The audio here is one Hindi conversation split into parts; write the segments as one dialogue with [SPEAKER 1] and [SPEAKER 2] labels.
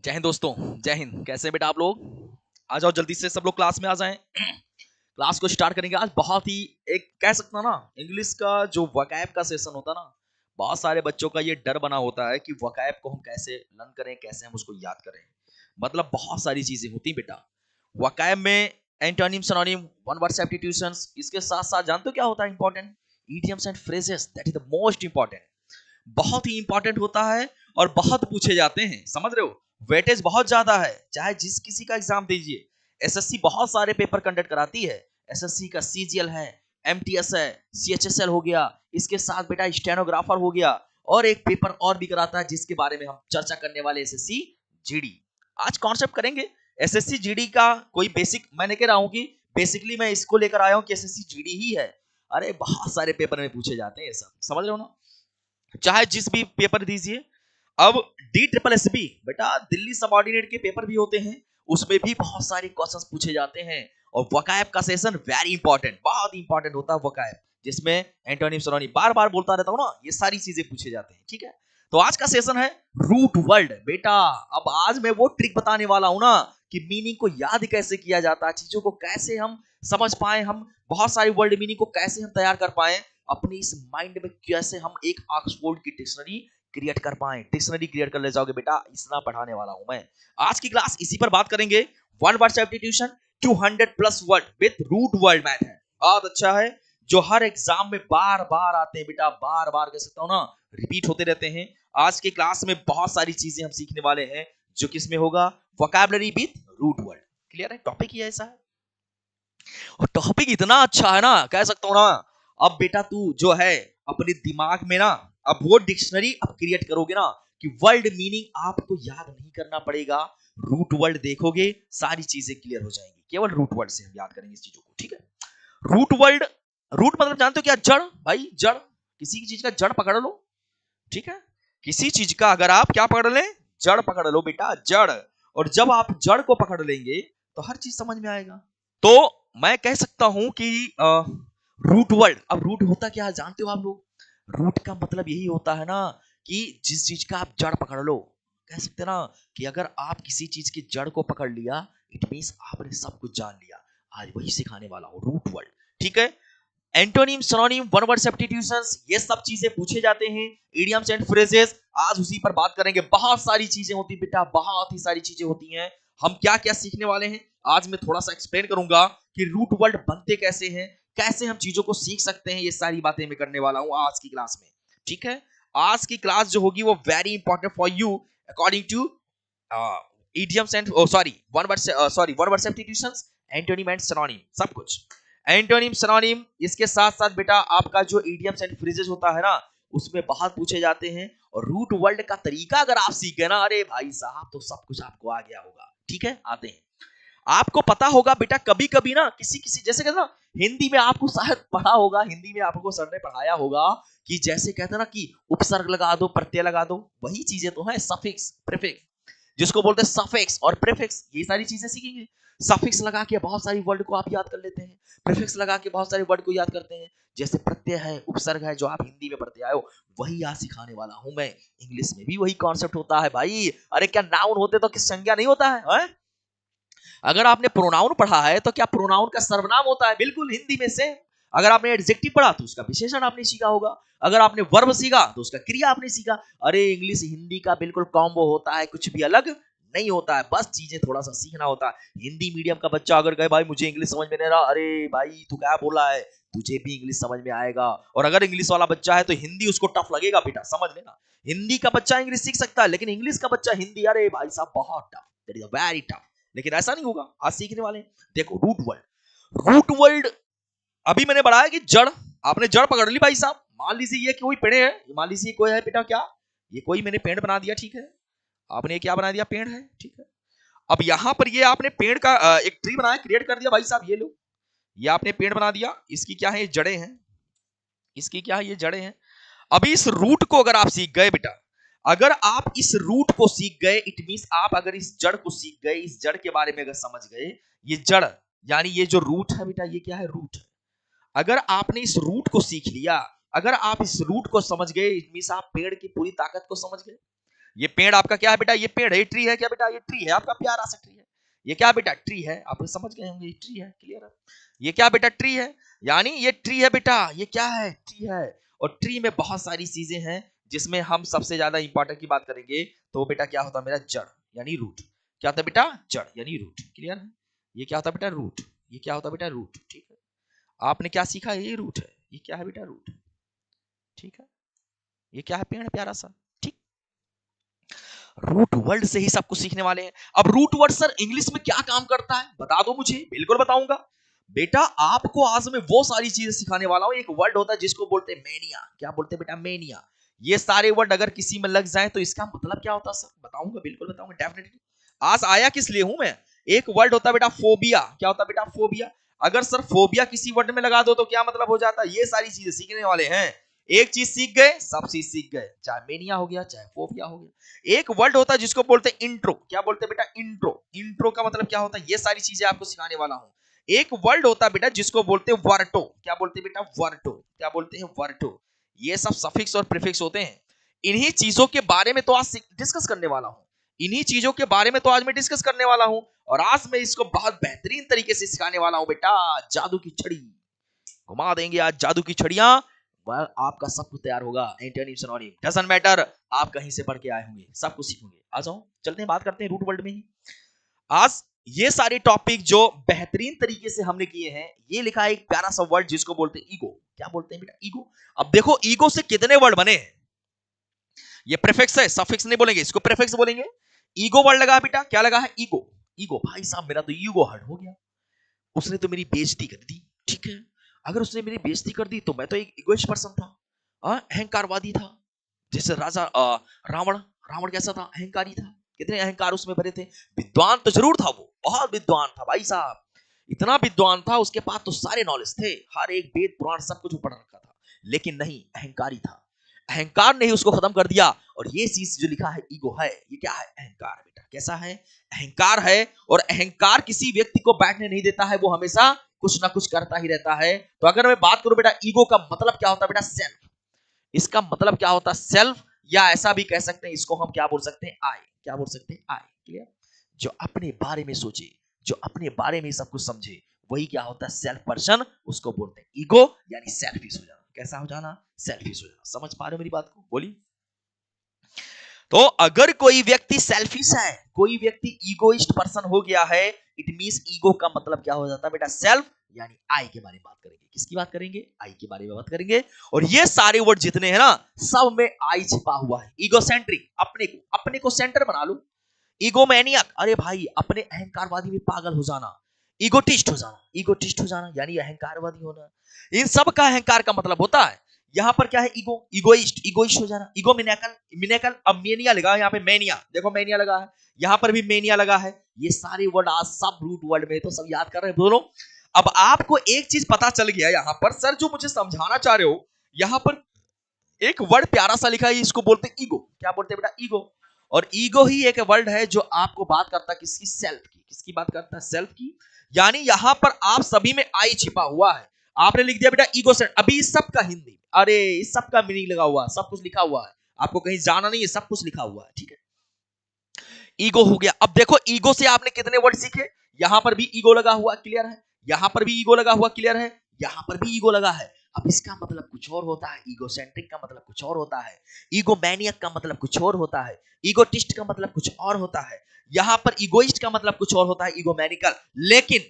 [SPEAKER 1] जय हिंद दोस्तों। जय हिंद। कैसे हैं बेटा आप लोग? आ जाओ जल्दी से सब लोग क्लास में आ जाएं। क्लास को स्टार्ट करेंगे आज। बहुत ही एक कह सकता ना, इंग्लिश का जो वकैब का सेशन होता ना, बहुत सारे बच्चों का ये डर बना होता है कि वकैब को हम कैसे लर्न करें, कैसे हम उसको याद करें। मतलब बहुत सारी चीजें होती बेटा वकैब में। Antonym, synonym, one word substitutions, इसके साथ साथ जानते हो क्या होता है important? Idioms and phrases, that is the most important. बहुत ही इंपॉर्टेंट होता है और बहुत पूछे जाते हैं, समझ रहे हो? वेटेज बहुत ज्यादा है, चाहे जिस किसी का एग्जाम दीजिए। एसएससी बहुत सारे पेपर कंडक्ट कराती है। एसएससी का सीजीएल है, एमटीएस है, सीएचएसएल हो गया, इसके साथ बेटा स्टेनोग्राफर हो गया, और एक पेपर और भी कराता है जिसके बारे में हम चर्चा करने वाले, एसएससी जीडी। आज कॉन्सेप्ट करेंगे एसएससी जीडी का। कोई बेसिक मैंने कह रहा हूं कि बेसिकली मैं इसको लेकर आया हूं कि एसएससी जीडी ही है। अरे बहुत सारे पेपर में पूछे जाते हैं ये सब, समझ रहे हो ना? चाहे जिस भी पेपर दीजिए। अब डी ट्रिपल एस बी बेटा, दिल्ली सबऑर्डिनेट के पेपर भी होते हैं, उसमें भी बहुत सारे क्वेश्चंस पूछे जाते हैं। और वकायब का सेशन वेरी इंपॉर्टेंट, बहुत इंपॉर्टेंट होता है वकायब, जिसमें एंटोनिम, सिनोनिम बार बार बोलता रहता हूं ना, ये सारी चीजें पूछे जाते हैं। ठीक है, तो आज का सेशन है रूट वर्ड बेटा। अब आज मैं वो ट्रिक बताने वाला हूं ना कि मीनिंग को याद कैसे किया जाता है, चीजों को कैसे हम समझ पाए, हम बहुत सारी वर्ड मीनिंग को कैसे हम तैयार कर पाए अपनी इस माइंड में, कैसे हम एक ऑक्सफोर्ड की डिक्शनरी क्रिएट कर पाए। डिक्शनरी क्रिएट कर ले जाओगे बेटा, इतना पढ़ाने वाला हूं मैं। आज की क्लास इसी पर बात करेंगे। One word substitution 200 plus word with root word math है। बहुत अच्छा है, जो हर एग्जाम में बार बार आते हैं बेटा, बार बार कह सकता हूं ना, रिपीट होते रहते हैं। आज के क्लास में बहुत सारी चीजें हम सीखने वाले हैं, जो किसमें होगा? Vocabulary with root word. Clear है? टॉपिक ही ऐसा है और टॉपिक इतना अच्छा है ना, कह सकता हूं ना। अब बेटा तू जो है अपने दिमाग में ना, अब वो डिक्शनरी अब क्रिएट करोगे ना कि वर्ल्ड मीनिंग आपको याद नहीं करना पड़ेगा। रूट वर्ड देखोगे, सारी चीजें क्लियर हो जाएंगी, केवल रूट वर्ड से हम याद करेंगे इस चीजों को। ठीक है, रूट वर्ड, रूट मतलब जानते हो क्या? जड़ भाई, जड़। किसी की चीज का जड़ पकड़ लो। ठीक है, किसी चीज का अगर आप क्या पकड़ लें? जड़ पकड़ लो बेटा, जड़। और जब आप जड़ को पकड़ लेंगे तो हर चीज समझ में आएगा। तो मैं कह सकता हूं कि रूट वर्ड, अब रूट होता क्या है जानते हो आप लोग? रूट का मतलब यही होता है ना कि जिस चीज का आप जड़ पकड़ लो। कह सकते ना कि अगर आप किसी चीज की जड़ को पकड़ लिया, इट मींस आपने सब कुछ जान लिया। आज वही सिखाने वाला हूं, रूट वर्ड। ठीक है, antonym, synonym, one word substitutions, ये सब चीजें पूछे जाते हैं। इडियम्स एंड फ्रेजेस, आज उसी पर बात करेंगे। बहुत सारी चीजें होती बेटा, बहुत ही सारी चीजें होती हैं। हम क्या क्या सीखने वाले हैं आज मैं थोड़ा सा एक्सप्लेन करूंगा कि रूट वर्ड बनते कैसे हैं, कैसे हम चीजों को सीख सकते हैं। ये सारी बातें मैं करने वाला हूं आज की क्लास में। ठीक है, आज की क्लास जो होगी वो very important for you according to idioms and one word substitutions, antonym and synonym, सब कुछ। एंटोनिम, सिनोनिम, इसके साथ साथ बेटा आपका जो इडियम्स एंड फ्रेजेस होता है ना, उसमें बहुत पूछे जाते हैं। और रूट वर्ड का तरीका अगर आप सीख गए ना, अरे भाई साहब, तो सब कुछ आपको आ गया होगा। ठीक है, आते हैं। आपको पता होगा बेटा, कभी कभी ना किसी किसी जैसे कहते ना, हिंदी में आपको शायद पढ़ा होगा, हिंदी में आपको सर ने पढ़ाया होगा कि जैसे कहते ना कि उपसर्ग लगा दो, प्रत्यय लगा दो। वही चीजें तो है सफिक्स, प्रीफिक्स, जिसको बोलते हैं सफिक्स और प्रीफिक्स। ये सारी चीजें सीखेंगे। सफिक्स लगा के बहुत सारी वर्ड को आप याद कर लेते हैं, प्रीफिक्स लगा के बहुत सारे वर्ड को याद करते हैं। जैसे प्रत्यय है, उपसर्ग है, जो आप हिंदी में पढ़ते आए हो, वही आज सिखाने वाला हूं मैं। इंग्लिश में भी वही कॉन्सेप्ट होता है भाई। अरे क्या नाउन होते तो किस संज्ञा नहीं होता है? अगर आपने प्रोनाउन पढ़ा है तो क्या प्रोनाउन का सर्वनाम होता है? बिल्कुल हिंदी में से। अगर आपने एडजेक्टिव पढ़ा तो उसका विशेषण आपने सीखा होगा। अगर आपने वर्ब सीखा तो उसका क्रिया आपने सीखा। अरे इंग्लिश हिंदी का बिल्कुल कॉम्बो होता है, कुछ भी अलग नहीं होता है, बस चीजें थोड़ा सा सीखना होता है। हिंदी मीडियम का बच्चा अगर कहे भाई मुझे इंग्लिश समझ में नहीं रहा, अरे भाई तू क्या बोला है, तुझे भी इंग्लिश समझ में आएगा। और अगर इंग्लिश वाला बच्चा है तो हिंदी उसको टफ लगेगा बेटा, समझ लेना। हिंदी का बच्चा इंग्लिश सीख सकता है, लेकिन इंग्लिश का बच्चा हिंदी, अरे भाई साहब बहुत tough, that is very tough. लेकिन ऐसा नहीं होगा, आज सीखने वाले। देखो रूट वर्ड, रूट वर्ड अभी मैंने बढ़ाया कि जड़। आपने जड़ पकड़ ली भाई साहब। मान लीजिए ये कोई पेड़ है, मान लीजिए कोई है बेटा, क्या ये कोई मैंने पेड़ बना दिया। ठीक है, आपने क्या बना दिया? पेड़ है। ठीक है, अब यहां पर ये आपने पेड़ का एक ट्री बनाया, क्रिएट कर दिया भाई साहब। ये लो, ये आपने पेड़ बना दिया। इसकी क्या है? जड़ें हैं। इसकी क्या है? ये जड़ें हैं। अभी इस रूट को अगर आप सीख गए बेटा, अगर आप इस रूट को सीख गए, इट मींस आप अगर इस जड़ को सीख गए, इस जड़ के बारे में अगर समझ गए, ये जड़ यानी ये जो रूट है बेटा, ये क्या है? रूट। अगर आपने इस रूट को सीख लिया, अगर आप इस रूट को समझ गए, इट मींस आप पेड़ की पूरी ताकत को समझ गए। ये पेड़ आपका क्या है बेटा, ये पेड़ है, ट्री है क्या बेटा, ये ट्री है, आपका प्यारा सा ट्री है। ये क्या बेटा, ट्री है, आप समझ गए होंगे, ये ट्री है, क्लियर है। ये क्या बेटा, ट्री है, यानी ये ट्री है बेटा, ये क्या है, ट्री है। और ट्री में बहुत सारी चीजें हैं, जिसमें हम सबसे ज्यादा इंपॉर्टेंट की बात करेंगे तो बेटा क्या होता है मेरा, जड़ यानी रूट। क्या होता है बेटा, जड़ यानी रूट, क्लियर है। ये क्या होता है बेटा, रूट। ये क्या होता है बेटा, रूट, ठीक है। आपने क्या सीखा, ये रूट है, ये क्या है बेटा, रूट, ठीक है। ये क्या है, पेड़ प्यारा सा, ठीक। रूट वर्ड से ही सब कुछ सीखने वाले हैं। अब रूट वर्ड सर इंग्लिश में क्या काम करता है, बता दो मुझे। बिल्कुल बताऊंगा बेटा, आपको आज मैं वो सारी चीजें सिखाने वाला हूं। एक वर्ड होता है जिसको बोलते हैं मेनिया। क्या बोलते हैं बेटा, मेनिया। ये सारे वर्ड अगर किसी में लग जाए तो इसका मतलब क्या होता है सर, बताऊंगा, बिल्कुल बताऊंगा, डेफिनेटली। आज आया किस लिए हूं मैं। एक वर्ड होता है बेटा फोबिया। क्या होता है बेटा, फोबिया। अगर सर फोबिया किसी वर्ड में लगा दो तो क्या मतलब हो जाता है, ये सारी चीजें सीखने वाले हैं। एक चीज सीख गए, सब चीज सीख गए, चाहे मेनिया हो गया, चाहे फोबिया हो गया। एक वर्ड होता है जिसको बोलते हैं इंट्रो। क्या बोलते हैं बेटा, इंट्रो। इंट्रो का मतलब क्या होता है, ये सारी चीजें आपको सिखाने वाला हूं। एक वर्ड होता है बेटा जिसको बोलते हैं वर्टो। क्या बोलते हैं बेटा, वर्टो। क्या बोलते हैं, वर्टो। ये सब सफिक्स और प्रीफिक्स होते हैं। इन्हीं चीजों के बारे में तो आज डिस्कस करने वाला हूं। इन्हीं चीजों के बारे में तो आज मैं डिस्कस करने वाला हूं। और आज मैं इसको बहुत बेहतरीन तरीके से सिखाने वाला हूं बेटा। जादू की छड़ी घुमा देंगे आज, जादू की छड़ियां। आपका सब कुछ तैयार होगा। डजंट मैटर, आप कहीं से पढ़ के आए होंगे, सब कुछ सीखोगे। आ जाओ, चलते हैं, बात करते हैं रूट वर्ल्ड में ही। आज ये सारे टॉपिक जो बेहतरीन तरीके से हमने किए हैं, ये लिखा है एक प्यारा सा वर्ड जिसको बोलते हैं ईगो। क्या बोलते हैं बेटा, ईगो। अब देखो ईगो से कितने वर्ड बने हैं। ये प्रीफिक्स है, सफिक्स नहीं बोलेंगे, इसको प्रीफिक्स बोलेंगे। ईगो वर्ड लगा है बेटा, क्या लगा है, ईगो। ईगो, भाई साहब मेरा तो ईगो हर्ट हो गया, उसने तो मेरी बेइज्जती कर दी, ठीक है। अगर उसने मेरी बेइज्जती कर दी तो मैं तो एक इगोइस्ट पर्सन था, अहंकारवादी था। जैसे राजा रावण। रावण कैसा था, अहंकारी था। कितने अहंकार उसमें भरे थे। विद्वान तो जरूर था, वो बहुत विद्वान था भाई साहब। इतना विद्वान था, उसके पास तो सारे नॉलेज थे, हर एक वेद पुराण सब कुछ पढ़ रखा था। लेकिन नहीं, अहंकारी था। अहंकार ने ही उसको खत्म कर दिया। और ये चीज जो लिखा है ईगो है, ये क्या है, अहंकार बेटा। कैसा है, अहंकार है। और अहंकार किसी व्यक्ति को बैठने नहीं देता है, वो हमेशा कुछ ना कुछ करता ही रहता है। तो अगर मैं बात करूं बेटा, ईगो का मतलब क्या होता है बेटा, सेल्फ। इसका मतलब क्या होता है, सेल्फ। या ऐसा भी कह सकते हैं, इसको हम क्या बोल सकते हैं, आई। क्या बोल सकते हैं, आई, क्लियर। जो अपने बारे में सोचे, जो अपने बारे में सब कुछ समझे, वही क्या होता है, सेल्फ पर्सन। उसको बोलते हैं ईगो, यानी सेल्फिश हो जाना। कैसा हो जाना, सेल्फिश हो जाना। समझ पा रहे हो मेरी बात को, बोलिए। तो अगर कोई व्यक्ति सेल्फिश है, कोई व्यक्ति ईगोइस्ट पर्सन हो गया है, इट मींस ईगो का मतलब क्या हो जाता है बेटा, सेल्फ, यानी आई के बारे में बात करेंगे। किसकी बात करेंगे, आई के बारे में बात करेंगे। और ये सारे वर्ड जितने हैं ना, सब में आई छिपा हुआ है। ईगोसेंट्रिक, अपने को सेंटर बना लो। ईगोमैनियक, अरे भाई अपने अहंकारवादी में पागल हो जाना। ईगोटिस्ट हो जाना, ईगोटिस्ट हो जाना यानी अहंकारवादी होना। इन सब का अहंकार का मतलब होता है। यहां पर क्या है, ईगो, इगोइस्ट, इगोइस्ट हो जाना। ईगो मिनेकल, मिनेकल। अब मेनिया लगा है यहाँ पे, मेनिया देखो, मेनिया लगा है, यहां पर भी मेनिया लगा है। ये सारे वर्ड आज सब रूट वर्ड में, तो सब याद कर रहे हैं दोनों। अब आपको एक चीज पता चल गया यहां पर, सर जो मुझे समझाना चाह रहे हो, यहां पर एक वर्ड प्यारा सा लिखा है, इसको बोलते हैं ईगो। क्या बोलते हैं बेटा, ईगो। और ईगो ही एक वर्ड है जो आपको बात करता है किसकी, सेल्फ की। किसकी बात करता है, सेल्फ की। यानी यहां पर आप सभी में आई छिपा हुआ है। आपने लिख दिया बेटा ईगो सेट। अभी इस सब का हिंदी, अरे इस सब का मीनिंग लगा हुआ है, सब कुछ लिखा हुआ है। आपको कहीं जाना नहीं है, सब कुछ लिखा हुआ है, ठीक है। ईगो हो गया। अब देखो ईगो से आपने कितने वर्ड सीखे। यहां पर भी ईगो लगा हुआ, क्लियर है। यहां पर भी ईगो लगा हुआ, क्लियर है। यहां पर भी ईगो लगा है। अब इसका मतलब कुछ और होता है, ईगोसेंट्रिक का मतलब कुछ और होता है, ईगोमैनियक का मतलब कुछ और होता है, ईगोटिस्ट का मतलब कुछ और होता है, यहां पर ईगोइस्ट का मतलब कुछ और होता है, ईगोमैनिकल। लेकिन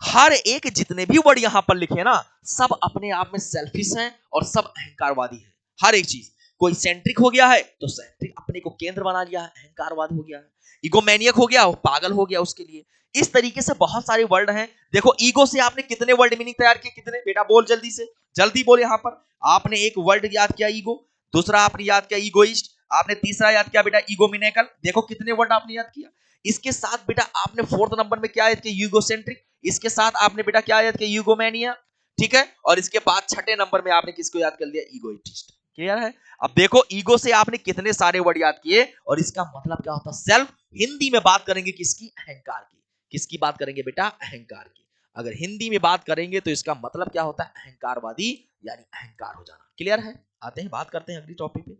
[SPEAKER 1] हर एक जितने भी वर्ड यहां पर लिखे ना, सब अपने आप में सेल्फिश हैं और सब अहंकारवादी है। हर एक चीज, कोई सेंट्रिक हो गया है तो सेंट्रिक अपने को केंद्र बना लिया है, अहंकारवाद हो गया है। ईगोमैनियक हो गया, पागल हो गया उसके लिए। इस तरीके से बहुत सारे वर्ड हैं। देखो ईगो से आपने कितने वर्ड मीनिंग तैयार किए, कितने बेटा, बोल जल्दी से, जल्दी बोल। यहां पर आपने एक वर्ड याद किया ईगो, दूसरा आपने याद किया ईगोइस्ट, आपने तीसरा याद किया बेटा ईगोमिनेकल। देखो कितने वर्ड आपने याद किया। इसके साथ बेटा आपने फोर्थ नंबर में क्या याद किया, यूगोसेंट्रिक। इसके साथ आपने बेटा क्या याद किया, यूगोमेनिया, ठीक है। और इसके बाद छठे नंबर में आपने किसको याद कर लिया, ईगोइस्ट, क्लियर है। अब देखो ईगो से आपने कितने सारे वर्ड याद किए, और इसका मतलब क्या होता है, सेल्फ। हिंदी में बात करेंगे किसकी, अहंकार की। किसकी बात करेंगे बेटा, अहंकार की। अगर हिंदी में बात करेंगे तो इसका मतलब क्या होता है, अहंकारवादी, यानी अहंकार हो जाना, क्लियर है। आते हैं, बात करते हैं अगली टॉपिक पे,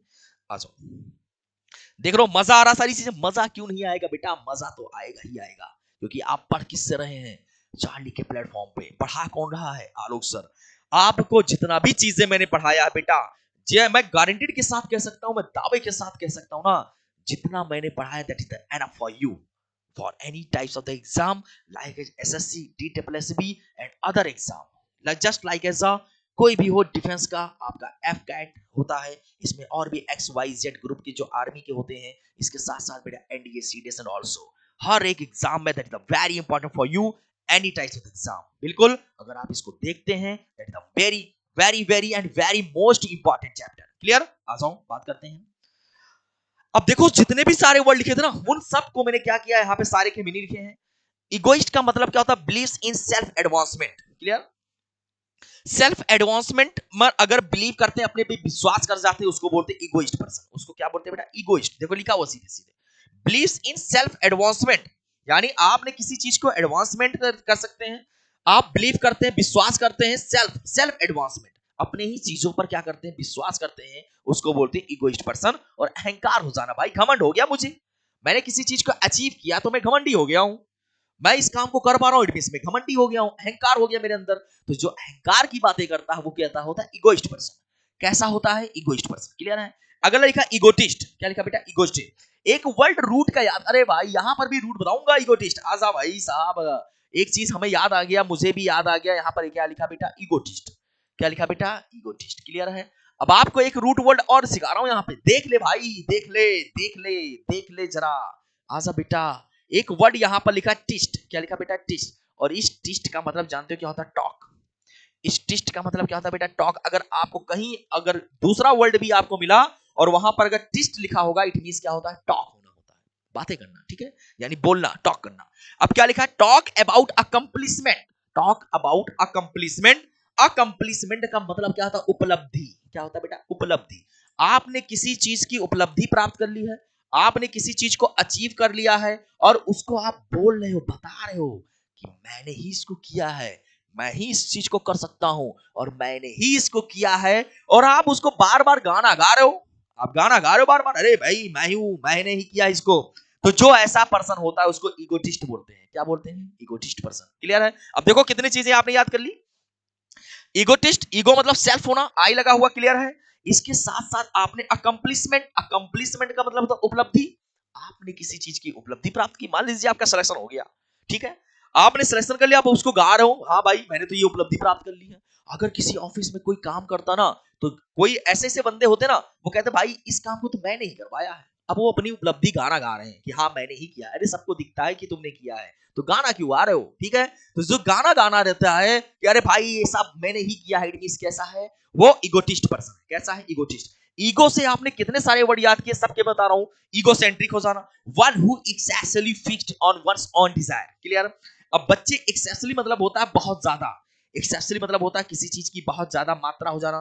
[SPEAKER 1] आ जाओ। देख रहे हो मजा आ रहा, सारी चीजें। मजा क्यों नहीं आएगा बेटा, मजा तो आएगा ही आएगा, क्योंकि आप पढ़ किससे रहे हैं, चार्ली के प्लेटफॉर्म पे। पढ़ा कौन रहा है, आलोक सर। आपको जितना भी चीजें मैंने पढ़ाया है बेटा, जे मैं गारंटीड के साथ कह सकता हूं, मैं दावे के साथ कह सकता हूं ना, जितना मैंने पढ़ाया that is the enough for you for any types of the exam like SSC, DSSB and other exam, like just like as a कोई भी हो, डिफेंस का आपका एफ कैट होता है, इसमें और भी XYZ ग्रुप के जो आर्मी के होते हैं, इसके साथ साथ बेटा एनडीए, सीडीएस एंड ऑल्सो हर एक एग्जाम में that is the very important for you, any types of exam. बिल्कुल, अगर आप इसको देखते हैं that is the very very very and very most important chapter. Clear, आ जाओ बात करते हैं। अब देखो जितने भी सारे वर्ड लिखे थे ना, उन सब को मैंने क्या किया, यहाँ पे सारे के मीनिंग लिखे हैं। इगोइस्ट का मतलब क्या होता है, believes in self advancement. Clear, self advancement में अगर बिलीव करते हैं, अपने पे विश्वास कर जाते हैं, उसको बोलते हैं इगोइस्ट पर्सन। उसको क्या बोलते हैं बेटा, इगोइस्ट। देखो लिखा हुआ सीधे सीधे, बिलीव्स इन सेल्फ एडवांसमेंट, यानी आपने किसी चीज को एडवांसमेंट कर सकते हैं, आप बिलीव करते हैं, विश्वास करते हैं, सेल्फ सेल्फ एडवांसमेंट, अपने ही चीजों पर क्या करते हैं, विश्वास करते हैं, उसको बोलते हैं इगोइस्ट पर्सन। और अहंकार हो जाना, भाई घमंड हो गया मुझे, मैंने किसी चीज को अचीव किया तो मैं घमंडी हो गया हूं, मैं इस काम को कर पा रहा हूं, इसमें घमंडी हो गया हूं, अहंकार हो गया मेरे अंदर। तो जो अहंकार की बातें करता है वो कहता होता है इगोइस्ट पर्सन। कैसा होता है, इगोइस्ट पर्सन। क्लियर है। अगला लिखा इगोटिस्ट, क्या लिखा बेटा, इगोटिस्ट। एक वर्ड रूट का याद, अरे भाई यहां पर भी रूट बताऊंगा, इगोटिस्ट। आजा भाई साहब, एक चीज हमें याद आ गया, मुझे भी याद आ गया, यहां पर क्या लिखा बेटा, इगोटिस्ट। क्या लिखा बेटा, इगोटिस्ट। क्लियर है। अब आपको एक रूट वर्ड और सिखा रहा हूं, यहां पे देख ले भाई, देख ले देख ले देख ले जरा। आजा बेटा, एक वर्ड यहां पर लिखा टिस्ट। क्या लिखा बेटा, टिस्ट। और इस टिस्ट का मतलब जानते हो क्या होता है, टॉक। इस टिस्ट का मतलब क्या होता है बेटा, टॉक। अगर आपको कहीं अगर दूसरा वर्ड भी आपको मिला और वहां पर अगर टिस्ट लिखा होगा, इट मींस क्या होता है, टॉक होना होता है, बातें करना। ठीक है, यानी बोलना, टॉक करना। अब क्या लिखा है, talk about accomplishment. Talk about accomplishment. Accomplishment का मतलब क्या होता है, उपलब्धि। क्या होता है बेटा, उपलब्धि। आपने किसी चीज की उपलब्धि प्राप्त कर ली है, आपने किसी चीज को अचीव कर लिया है, और उसको आप बोल रहे हो, बता रहे हो कि मैंने ही इसको किया है, मैं ही इस चीज को कर सकता हूं, और मैंने ही इसको किया है। और आप उसको बार बार गाना गा रहे हो, आप गाना गा रहे हो बार बार, अरे भाई मैं हूं, मैंने ही किया इसको। तो जो ऐसा पर्सन होता है उसको इगोटिस्ट बोलते हैं। क्या बोलते हैं, इगोटिस्ट पर्सन। क्लियर है। अब देखो कितनी चीजें आपने याद कर ली। इगोटिस्ट, ईगो मतलब सेल्फ होना, आई लगा हुआ। क्लियर है। इसके साथ साथ आपने अकम्प्लिशमेंट, अकम्प्लिशमेंट का मतलब होता है उपलब्धि। आपने किसी चीज की उपलब्धि प्राप्त की, मान लीजिए आपका सिलेक्शन हो गया, ठीक है, आपने सिलेक्शन कर लिया, आप उसको गा रहे हो, हाँ भाई मैंने तो ये उपलब्धि प्राप्त कर ली है। अगर किसी ऑफिस में कोई काम करता ना, तो कोई ऐसे ऐसे बंदे होते ना, वो कहते भाई इस काम को तो मैंने ही करवाया है। अब वो अपनी उपलब्धि गाना गा रहे हैं कि हाँ मैंने ही किया। अरे सबको दिखता है कि तुमने किया है, तो गाना क्यों गा रहे हो, ठीक है। तो जो गाना गाना रहता है कि अरे भाई ये सब मैंने ही किया है, इट मींस कैसा है, वो इगोटिस्ट पर्सन। कैसा है, इगोटिस्ट। ईगो से आपने कितने सारे वर्ड याद किए, सबके बता रहा हूं। ईगोसेंट्रिक हो जाना, one who excessively fixed on one's own desire. Clear. अब बच्चे, एक्सेसिवली मतलब होता है बहुत ज्यादा, एक्सेसिवली मतलब होता है किसी चीज की बहुत ज्यादा मात्रा हो जाना।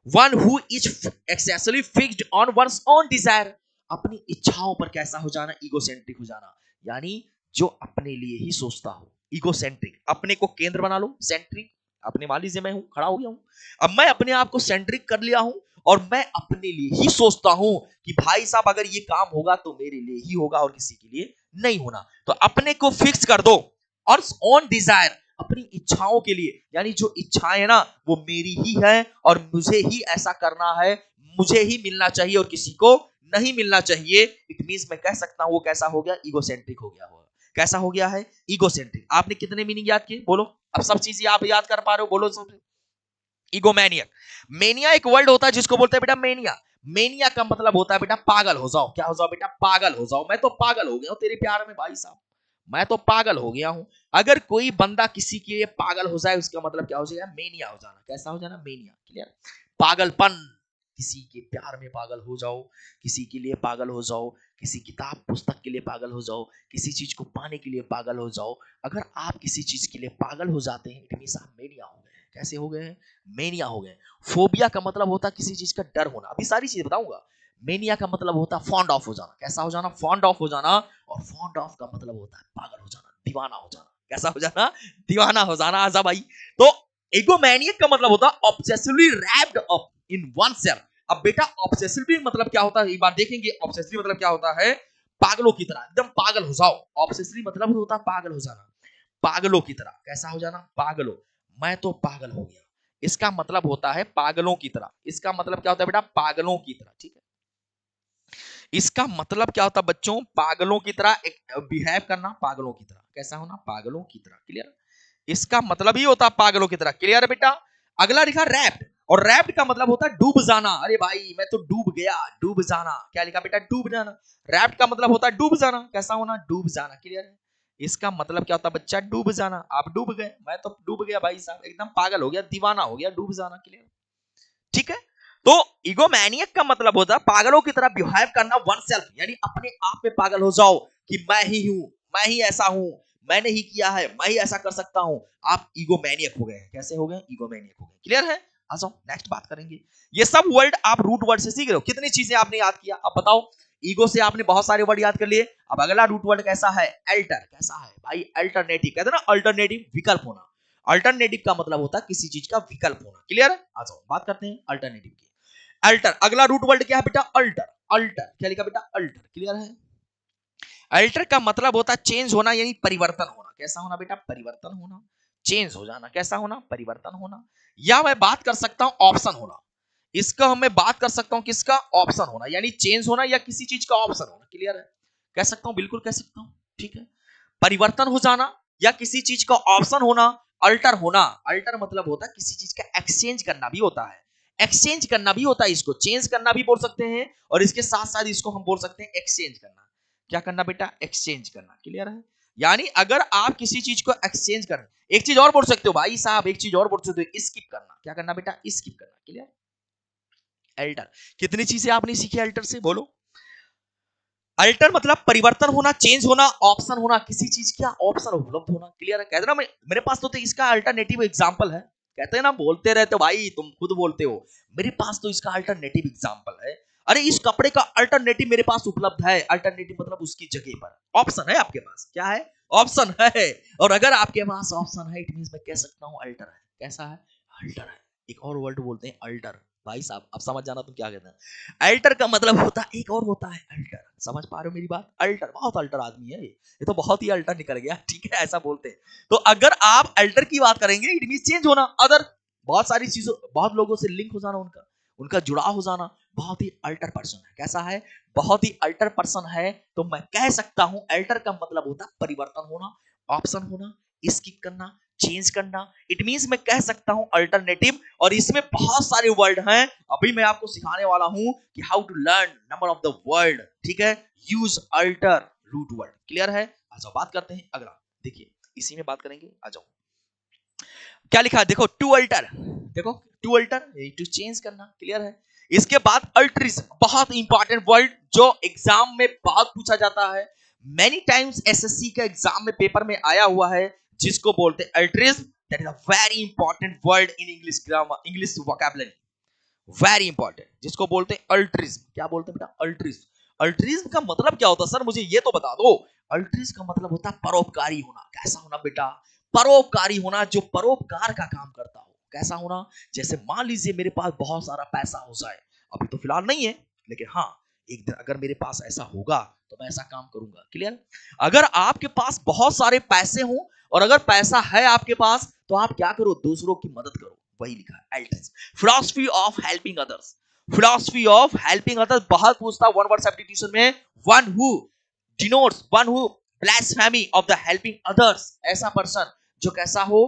[SPEAKER 1] One who is excessively fixed on one's own desire, अपनी इच्छाओं पर कैसा हो जाना, ईगोसेंट्रिक हो जाना, यानी जो अपने लिए ही सोचता हो। ईगोसेंट्रिक, अपने को केंद्र बना लो, सेंट्रिक। अपने मान लीजिए मैं हूं, खड़ा हो गया हूं, अब मैं अपने आप को सेंट्रिक कर लिया हूं, और मैं अपने लिए ही सोचता हूं कि भाई साहब अगर ये काम होगा तो मेरे लिए ही होगा और किसी के लिए नहीं होना। तो अपने को फिक्स कर दो, और ऑन डिजायर, अपनी इच्छाओं के लिए, यानी जो इच्छाएं है ना वो मेरी ही है, और मुझे ही ऐसा करना है, मुझे ही मिलना चाहिए और किसी को नहीं मिलना चाहिए। इट मींस मैं कह सकता हूं वो कैसा हो गया, ईगोसेंट्रिक हो गया। कैसा हो गया है, ईगोसेंट्रिक। आपने कितने मीनिंग याद किए, बोलो। अब सब चीजें आप याद कर पा रहे हो, बोलो सब। ईगोमैनियक, मेनिया एक वर्ड होता है जिसको बोलते हैं बेटा मेनिया। मेनिया का मतलब होता है बेटा पागल हो जाओ। क्या हो जाओ बेटा, पागल हो जाओ। मैं तो पागल हो गया हूं तेरे प्यार में भाई साहब, मैं तो पागल हो गया हूं। अगर कोई बंदा किसी के लिए पागल हो जाए, उसका मतलब क्या हो जाएगा, मेनिया हो जाना। कैसा हो जाना, मेनिया। क्लियर। पागलपन, किसी के प्यार में पागल हो जाओ, किसी के लिए पागल हो जाओ, किसी किताब पुस्तक के लिए पागल हो जाओ, किसी चीज को पाने के लिए पागल हो जाओ। अगर आप किसी चीज के लिए पागल हो जाते हैं, इट मींस आप मेनिया हो गए। कैसे हो गए हैं, मेनिया हो गए। फोबिया का मतलब होता है किसी चीज का डर होना, अभी सारी चीज बताऊंगा। मेनिया का मतलब होता है फॉन्ड ऑफ हो जाना। कैसा हो जाना, फॉन्ड ऑफ हो जाना। और फॉन्ड ऑफ का मतलब होता है पागल हो जाना, दीवाना हो जाना। कैसा हो जाना, दीवाना हो जाना। आजा भाई। तो एगोमैनियक का मतलब होता है obsessively wrapped up in one self, अब बेटा ऑब्सेसिव मतलब क्या होता है, एक बार देखेंगे। ऑब्सेसिव मतलब क्या होता है, पागलों की तरह एकदम पागल हो जाओ। ऑब्सेसिव मतलब होता है पागल हो जाना, पागलों की तरह। कैसा हो जाना, पागलों, मैं तो पागल हो गया, इसका मतलब होता है पागलों की तरह। इसका मतलब क्या होता है बेटा, पागलों की तरह, ठीक है। इसका मतलब क्या होता है बच्चों, पागलों की तरह बिहेव करना, पागलों की तरह। कैसा होना, पागलों की तरह, क्लियर। इसका मतलब ही होता है पागलों की तरह, क्लियर है बेटा। अगला लिखा रैप्ड, और रैप्ड का मतलब होता है डूब जाना। अरे भाई मैं तो डूब गया, डूब जाना। क्या लिखा बेटा, डूब जाना। रैप्ड का मतलब होता है डूब जाना। कैसा होना, डूब जाना, क्लियर है। इसका मतलब क्या होता है बच्चा, डूब जाना। आप डूब गए, मैं तो डूब गया भाई साहब, एकदम पागल हो गया, दीवाना हो गया, डूब जाना, क्लियर, ठीक है। तो ईगोमैनियक का मतलब होता है पागलों की तरह बिहेव करना, वन सेल्फ, यानी अपने आप में पागल हो जाओ कि मैं ही हूं, मैं ही ऐसा हूं, मैंने ही किया है, मैं ही ऐसा कर सकता हूं। आप ईगोमैनियक हो गए। कैसे हो गए, ईगोमैनियक हो गए, क्लियर है। आ जाओ नेक्स्ट बात करेंगे। ये सब वर्ड आप रूट वर्ड से सीख रहे हो। कितनी चीजें आपने याद किया, अब बताओ। ईगो से आपने बहुत सारे वर्ड याद कर लिए। अब अगला रूट वर्ड कैसा है, अल्टर। कैसा है भाई, अल्टरनेटिव, कहते हैं ना अल्टरनेटिव, विकल्प होना। अल्टरनेटिव का मतलब होता है किसी चीज का विकल्प होना, क्लियर है। आ जाओ बात करते हैं अल्टरनेटिव की। अल्टर, अगला रूट वर्ड क्या है बेटा, अल्टर। अल्टर क्या लिखा बेटा, अल्टर, क्लियर है। अल्टर का मतलब होता है चेंज होना, यानी परिवर्तन होना। कैसा होना बेटा, परिवर्तन होना, चेंज हो जाना। कैसा होना, परिवर्तन होना। या मैं बात कर सकता हूं ऑप्शन होना। इसका मैं बात कर सकता हूं किसका, ऑप्शन होना, यानी चेंज होना या किसी चीज का ऑप्शन होना, क्लियर है। कह सकता हूं, बिल्कुल कह सकता हूं, ठीक है। परिवर्तन हो जाना या किसी चीज का ऑप्शन होना, अल्टर होना। अल्टर मतलब होता है किसी चीज का एक्सचेंज करना भी होता है, एक्सचेंज करना भी होता है। इसको चेंज करना भी बोल सकते हैं, और इसके साथ साथ इसको हम बोल सकते हैं एक्सचेंज करना। क्या करना बेटा, एक्सचेंज करना, क्लियर है। यानी अगर आप किसी चीज को एक्सचेंज कर, एक चीज और बोल सकते हो भाई साहब, एक चीज और बोल सकते हो, स्किप करना। क्या करना बेटा, स्किप करना, क्लियर। अल्टर, कितनी चीजें आपने सीखी अल्टर से, बोलो। अल्टर मतलब परिवर्तन होना, चेंज होना, ऑप्शन होना, किसी चीज का ऑप्शन उपलब्ध होना, क्लियर है। कहते ना मेरे पास तो इसका अल्टरनेटिव एग्जांपल है। कहते हैं ना, बोलते रहते हो भाई, तुम खुद बोलते हो मेरे पास तो इसका अल्टरनेटिव एग्जांपल है। अरे इस कपड़े का अल्टरनेटिव मेरे पास उपलब्ध है। अल्टरनेटिव मतलब उसकी जगह पर ऑप्शन है आपके पास। क्या है, ऑप्शन है। और अगर आपके पास ऑप्शन है, इट मींस मैं कह सकता हूं अल्टर है। कैसा है, अल्टर है। एक और वर्ड बोलते हैं अल्टर। भाई साहब अब समझ जाना तुम क्या कहते हैं। अल्टर का मतलब होता है एक और होता है अल्टर। समझ पा रहे हो मेरी बात, अल्टर, बहुत अल्टर आदमी है ये तो बहुत ही अल्टर निकल गया, ठीक है, ऐसा बोलते हैं। तो अगर आप अल्टर की बात करेंगे, इट मीन चेंज होना, अदर, बहुत सारी चीजों, बहुत लोगों से लिंक हो जाना, उनका उनका जुड़ाव हो जाना। बहुत ही अल्टर पर्सन है। कैसा है, बहुत ही अल्टर पर्सन है। तो मैं कह सकता हूं अल्टर का मतलब होता है परिवर्तन होना, ऑप्शन होना, स्किप करना, चेंज करना। इट मींस मैं कह सकता हूं अल्टरनेटिव। और इसमें बहुत सारे वर्ड हैं, अभी मैं आपको सिखाने वाला हूं कि how to learn number of the word, ठीक है। Use alter root word, clear है। अच्छा बात करते हैं अगला, देखिए इसी में बात करेंगे। आ जाओ, क्या लिखा है देखो, टू अल्टर। देखो टू अल्टर, टू चेंज करना, क्लियर है। इसके बाद अल्ट्रिस, बहुत इंपॉर्टेंट वर्ड जो एग्जाम में बहुत पूछा जाता है। मेनी टाइम्स एसएससी का एग्जाम में पेपर में आया हुआ है, जिसको बोलते हैं altruist. That is a very important word in English grammar, English vocabulary, very important, जिसको बोलते हैं अल्ट्रिज्म। क्या बोलते हैं बेटा, अल्ट्रिज्म। अल्ट्रिज्म का मतलब क्या होता है सर, मुझे ये तो बता दो। अल्ट्रिज्म का मतलब होता है परोपकारी होना। कैसा होना बेटा, परोपकारी होना, जो परोपकार का काम करता हो। कैसा होना, जैसे मान लीजिए मेरे पास बहुत सारा पैसा हो जाए, अभी तो फिलहाल नहीं है, लेकिन हाँ एक दिन अगर मेरे पास ऐसा होगा तो मैं ऐसा काम करूंगा, क्लियर। अगर आपके पास बहुत सारे पैसे हो, और अगर पैसा है आपके पास, तो आप क्या करो, दूसरों की मदद करो। वही लिखा है altruism. Philosophy of helping others, philosophy of helping others बहुत पूछता वन वर्ड सब्स्टिट्यूशन में। One who denotes, one who blasphemy of the helping others, ऐसा पर्सन जो कैसा हो,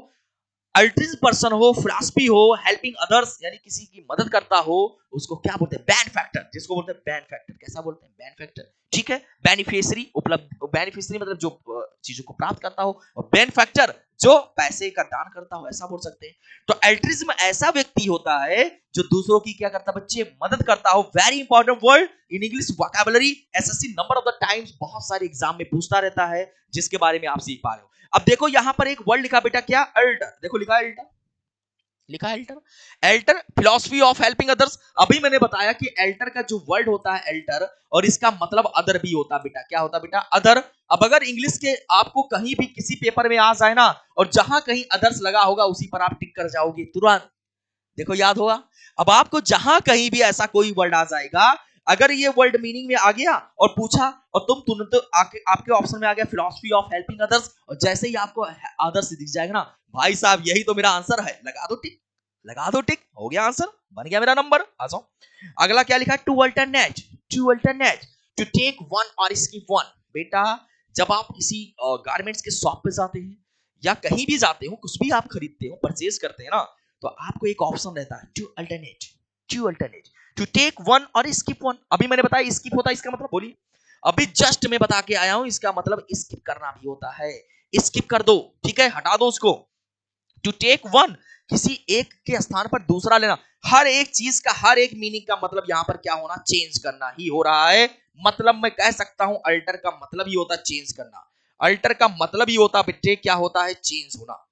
[SPEAKER 1] अल्ट्रिज पर्सन हो, फिलॉसफी हो, हेल्पिंग अदर्स यानी किसी की मदद करता हो, उसको क्या बोलते हैं, बेनिफैक्टर, जिसको बोलते हैं बेनिफैक्टर। कैसा बोलते हैं, बेनिफैक्टर, ठीक है। बेनिफिशियरी, उपलब्ध, बेनिफिशियरी मतलब जो चीजों को प्राप्त करता हो, और बेनिफैक्टर जो पैसे का दान करता हो, ऐसा बोल सकते हैं। तो अल्ट्रिज्म ऐसा व्यक्ति होता है जो दूसरों की क्या करता है बच्चे, मदद करता हो। Very important word in English vocabulary. SSC number of the times बहुत सारे एग्जाम में पूछता रहता है, जिसके बारे में आप सीख पा रहे हो। अब देखो यहां पर एक वर्ड लिखा बेटा, क्या, अल्टर। देखो लिखा है अल्टर, लिखा है alter. Alter philosophy of helping others. अभी मैंने बताया कि अल्टर का जो वर्ड होता है अल्टर, और इसका मतलब अदर भी होता है बेटा। क्या होता है बेटा, अदर। अब अगर इंग्लिश के आपको कहीं भी किसी पेपर में आ जाए ना, और जहां कहीं अदर्स लगा होगा उसी पर आप टिक कर जाओगे तुरंत। देखो याद होगा। अब आपको जहां कहीं भी ऐसा कोई वर्ड आ जाएगा, अगर ये वर्ड मीनिंग में आ गया और पूछा और तुम तुरंत आपके ऑप्शन में आ गया फिलॉसफी ऑफ हेल्पिंग अदर्स, और जैसे ही आपको अदर्स दिख जाएगा ना, भाई साहब यही तो मेरा आंसर है, लगा दो टिक, लगा दो टिक, हो गया आंसर, बन गया मेरा नंबर। आ जाओ अगला क्या लिखा है, to alternate, to alternate, to take one और स्किप वन। बेटा जब आप किसी गारमेंट्स के शॉप पे जाते हैं या कहीं भी जाते हो, कुछ भी आप खरीदते हो, परचेज करते हैं ना, तो आपको एक ऑप्शन रहता है to alternate, to alternate, to take one और स्किप वन। अभी मैंने बताया स्किप होता है, इसका मतलब बोलिए, अभी जस्ट मैं बता के आया हूं, इसका मतलब स्किप करना भी होता है, स्किप कर दो, ठीक है, हटा दो उसको। टू टेक वन, किसी एक के स्थान पर दूसरा लेना, हर एक चीज का हर एक मीनिंग का मतलब यहां पर क्या होना, चेंज करना ही हो रहा है। मतलब मैं कह सकता हूं अल्टर का मतलब ही होता चेंज करना, अल्टर का मतलब ही होता बेटे क्या होता है, चेंज होना।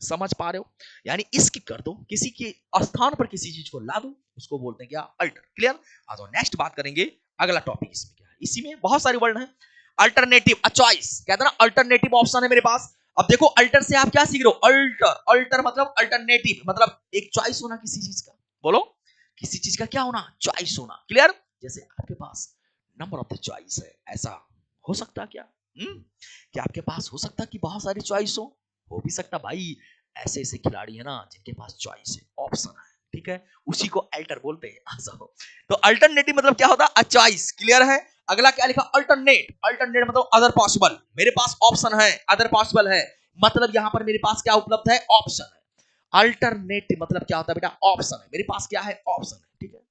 [SPEAKER 1] समझ पा रहे हो, यानी स्किप कर दो, किसी के स्थान पर किसी चीज को ला दो, उसको बोलते हैं क्या, अल्टर। क्लियर। आ जाओ नेक्स्ट बात करेंगे, अगला टॉपिक इसमें क्या है, इसी में बहुत सारे वर्ड हैं। अल्टरनेटिव, अ चॉइस, कहते हैं ना अल्टरनेटिव ऑप्शन है मेरे पास। अब देखो अल्टर से आप क्या सीख रहे हो, अल्टर, अल्टर मतलब अल्टरनेटिव, मतलब एक चॉइस होना किसी चीज का, बोलो किसी चीज का क्या होना, चॉइस होना। क्लियर। जैसे आपके पास नंबर ऑफ द चॉइस है, ऐसा हो सकता क्या, क्या आपके पास हो सकता कि बहुत सारी चॉइस हो भी सकता भाई। ऐसे ऐसे खिलाड़ी है ना जिनके पास चॉइस है, ऑप्शन है, ठीक है, उसी को अल्टर बोलते हैं। तो अल्टरनेटिव मतलब क्या होता है, अ चॉइस। क्लियर है। अगला क्या लिखा, अल्टरनेट, अल्टरनेट मतलब अदर पॉसिबल, मेरे पास ऑप्शन है, अदर पॉसिबल है, मतलब यहां पर मेरे पास क्या उपलब्ध है, ऑप्शन है। अल्टरनेटिव मतलब क्या होता है बेटा, ऑप्शन है, मेरे पास क्या है, ऑप्शन है, ठीक है,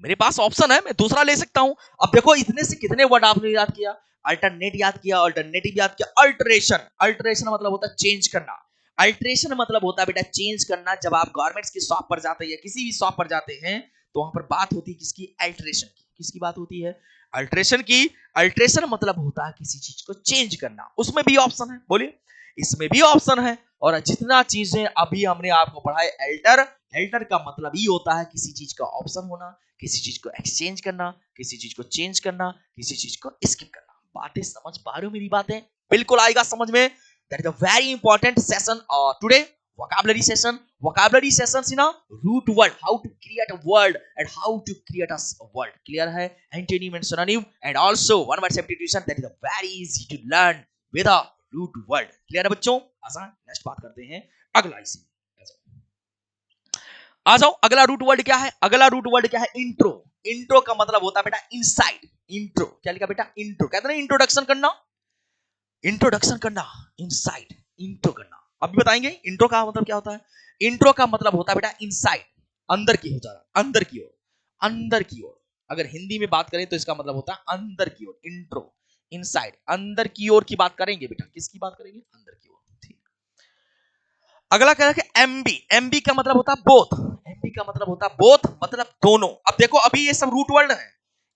[SPEAKER 1] मेरे पास ऑप्शन है, मैं दूसरा ले सकता हूं। अब देखो इतने से कितने वर्ड आपने याद किया, अल्टरनेट याद किया, अल्टरनेटिव याद किया, अल्टरेशन, अल्टरेशन मतलब होता है चेंज करना, अल्टरेशन मतलब होता है बेटा चेंज करना। जब आप गारमेंट्स की शॉप पर जाते हैं या किसी भी शॉप पर जाते हैं, तो वहां पर बात होती है किसकी, अल्टरेशन की, किसकी बात होती है, अल्टरेशन की। अल्टरेशन मतलब होता है किसी चीज को चेंज करना, उसमें भी ऑप्शन है, बोलिए इसमें भी ऑप्शन है। और जितना चीजें अभी हमने आपको पढ़ाए, अल्टर, अल्टर का मतलब ही होता है किसी चीज का ऑप्शन होना, किसी चीज को एक्सचेंज करना, किसी चीज को चेंज करना, किसी चीज को स्किप करना। बातें समझ पा रहे हो मेरी बातें, बिल्कुल आएगा समझ में। That is a very important session today, vocabulary session, vocabulary sessions in a root word, how to create a word and how to create a word. Clear है, antonym and synonym, and also one word substitution, that is a very easy to learn with a root word. Clear है बच्चों, आसान। नेक्स्ट बात करते हैं अगला, इसी आ जाओ अगला रूट वर्ड क्या है, अगला रूट वर्ड क्या है, इंट्रो। इंट्रो का मतलब होता है बेटा इनसाइड, इंट्रो क्या लिखा बेटा, इंट्रो, कहते हैं इंट्रोडक्शन करना, इंट्रोडक्शन करना, इनसाइड, इंट्रो करना। अभी बताएंगे इंट्रो का मतलब क्या होता है। इंट्रो का मतलब होता है बेटा इनसाइड, अंदर की हो जाना, अंदर की ओर, अंदर की ओर। अगर हिंदी में बात करें तो इसका मतलब होता है अंदर की ओर, इंट्रो, इनसाइड, अंदर की ओर की बात करेंगे बेटा, किसकी बात करेंगे, अंदर की ओर। अगला क्या है, एमबी, एमबी का मतलब होता है बोथ, एमबी का मतलब होता है बोथ, मतलब दोनों। अब देखो अभी ये सब रूट वर्ड है,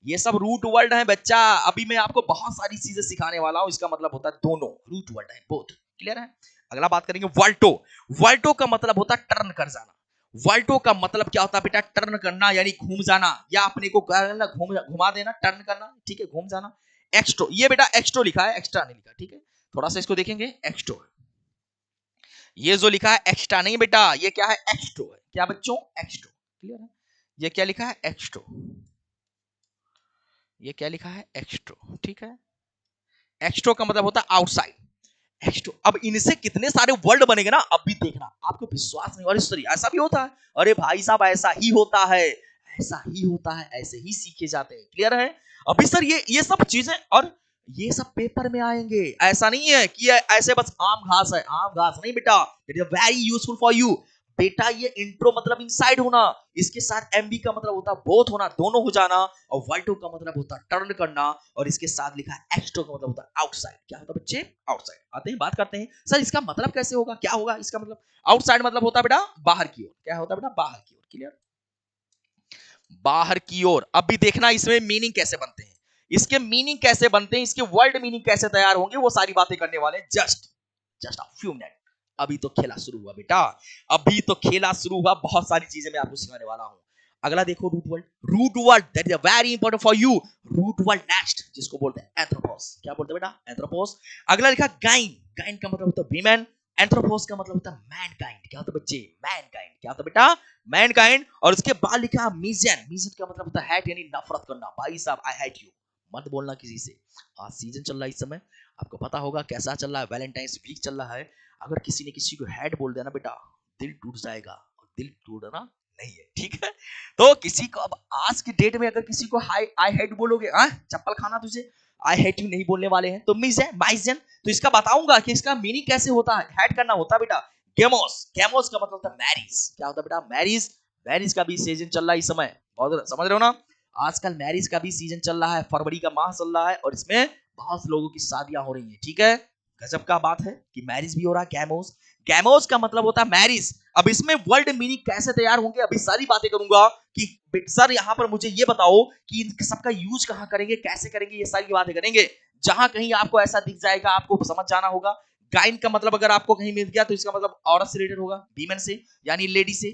[SPEAKER 1] ये सब रूट वर्ड है बच्चा, अभी मैं आपको बहुत सारी चीजें सिखाने वाला हूं, इसका मतलब होता है दोनों, रूट वर्ड है बोथ। क्लियर है। अगला बात करेंगे वर्टो, वर्टो का मतलब होता है टर्न कर जाना, वर्टो का मतलब क्या होता है बेटा, टर्न करना, यानी घूम जाना, या अपने को घुमा देना, टर्न करना, ठीक है, घूम जाना। एक्स्ट्रो, ये बेटा एक्स्ट्रो लिखा है, एक्स्ट्रा नहीं लिखा, ठीक है, थोड़ा सा इसको देखेंगे, एक्स्ट्रो, ये जो लिखा है एक्स्ट्रा नहीं बेटा, ये क्या है, एक्स्ट्रो है, क्या बच्चों, एक्स्ट्रो। क्लियर है। ये क्या लिखा है, एक्स्ट्रो, ये क्या लिखा है, एक्स्ट्रो, ठीक है। एक्स्ट्रो का मतलब होता है आउटसाइड, एक्स्ट्रो। अब इनसे कितने सारे वर्ड बनेंगे ना, अब भी देखना, आपको विश्वास नहीं, और सॉरी ऐसा भी होता है, अरे भाई साहब ऐसा ही होता है, ऐसा ही होता है, ऐसे ही सीखे जाते हैं। क्लियर है। अभी सर ये सब चीजें और ये सब पेपर में आएंगे, ऐसा नहीं है कि ऐसे बस आम घास है, आम घास नहीं बेटा, it is very useful for you बेटा। ये इंट्रो मतलब इनसाइड होना, इसके साथ एमबी का मतलब होता है बोथ होना, दोनों हो जाना, और वर्टो का मतलब होता है टर्न करना, और इसके साथ लिखा है एक्स्ट्रो का मतलब होता है आउटसाइड। क्या होता है बच्चे, आउटसाइड। आते हैं बात करते हैं, सर इसका मतलब कैसे होगा, क्या होगा इसका मतलब, आउटसाइड मतलब होता है बेटा बाहर की ओर, क्या होता है बेटा, बाहर की ओर। क्लियर, बाहर की ओर। अब भी देखना इसमें मीनिंग कैसे बनते हैं, इसके मीनिंग कैसे बनते हैं, इसके वर्ड मीनिंग कैसे तैयार होंगे, वो सारी बातें करने वाले just just a few minute. अभी तो खेला शुरू हुआ बेटा, अभी तो खेला शुरू हुआ, बहुत सारी चीजें मैं आपको सिखाने वाला हूं। अगला देखो root word, root word that is very important for you, root word next, जिसको बोलते हैं एंथ्रोपोस। क्या बोलते हैं बेटा, एंथ्रोपोस। अगला लिखा गाइन, गाइन का मतलब होता है वीमेन, एंथ्रोपोस का मतलब होता है मैनकाइंड। क्या होता है बच्चे? मैनकाइंड। क्या होता है बेटा? मैनकाइंड। और उसके बाद लिखा मीजन। मीजन का मतलब होता है हेट, यानी नफरत करना। भाई साहब आई हेट यू, मत बोलना किसी से। आज सीजन चल रहा है इस समय, आपको पता होगा कैसा चल रहा है, वैलेंटाइंस वीक चल रहा है। अगर किसी ने किसी को हेट बोल दिया ना बेटा, दिल टूट जाएगा, और दिल टूटना नहीं है, ठीक है? तो किसी को अब आज के डेट में अगर किसी को हाई आई हेट बोलोगे, चप्पल खाना तुझे, आई हेट यू नहीं बोलने वाले हैं। तो मिजन, माइजन, तो इसका बताऊंगा कि इसका मीनिंग कैसे होता है। हेट करना होता है बेटा गेमोस। गेमोस का मतलब होता है मैरिज। क्या होता है बेटा? मैरिज। मैरिज का भी सीजन चल रहा है इस समय, बहुत समझ रहे हो ना? आजकल मैरिज का भी सीजन चल रहा है, फरवरी का माह चल रहा है, और इसमें बहुत से लोगों की शादियां हो रही हैं, ठीक है? गजब का बात है कि मैरिज भी हो रहा है। गैमोस, गैमोस का मतलब होता है मैरिज। अब इसमें वर्ड मीनिंग कैसे तैयार होंगे, अभी सारी बातें करूंगा कि सर यहाँ पर मुझे ये बताओ कि इन सबका यूज कहाँ करेंगे, कैसे करेंगे, ये सारी बातें करेंगे। जहां कहीं आपको ऐसा दिख जाएगा, आपको समझ जाना होगा। गाइन का मतलब अगर आपको कहीं मिल गया तो इसका मतलब औरत से रिलेटेड होगा, वीमेन से, यानी लेडी से।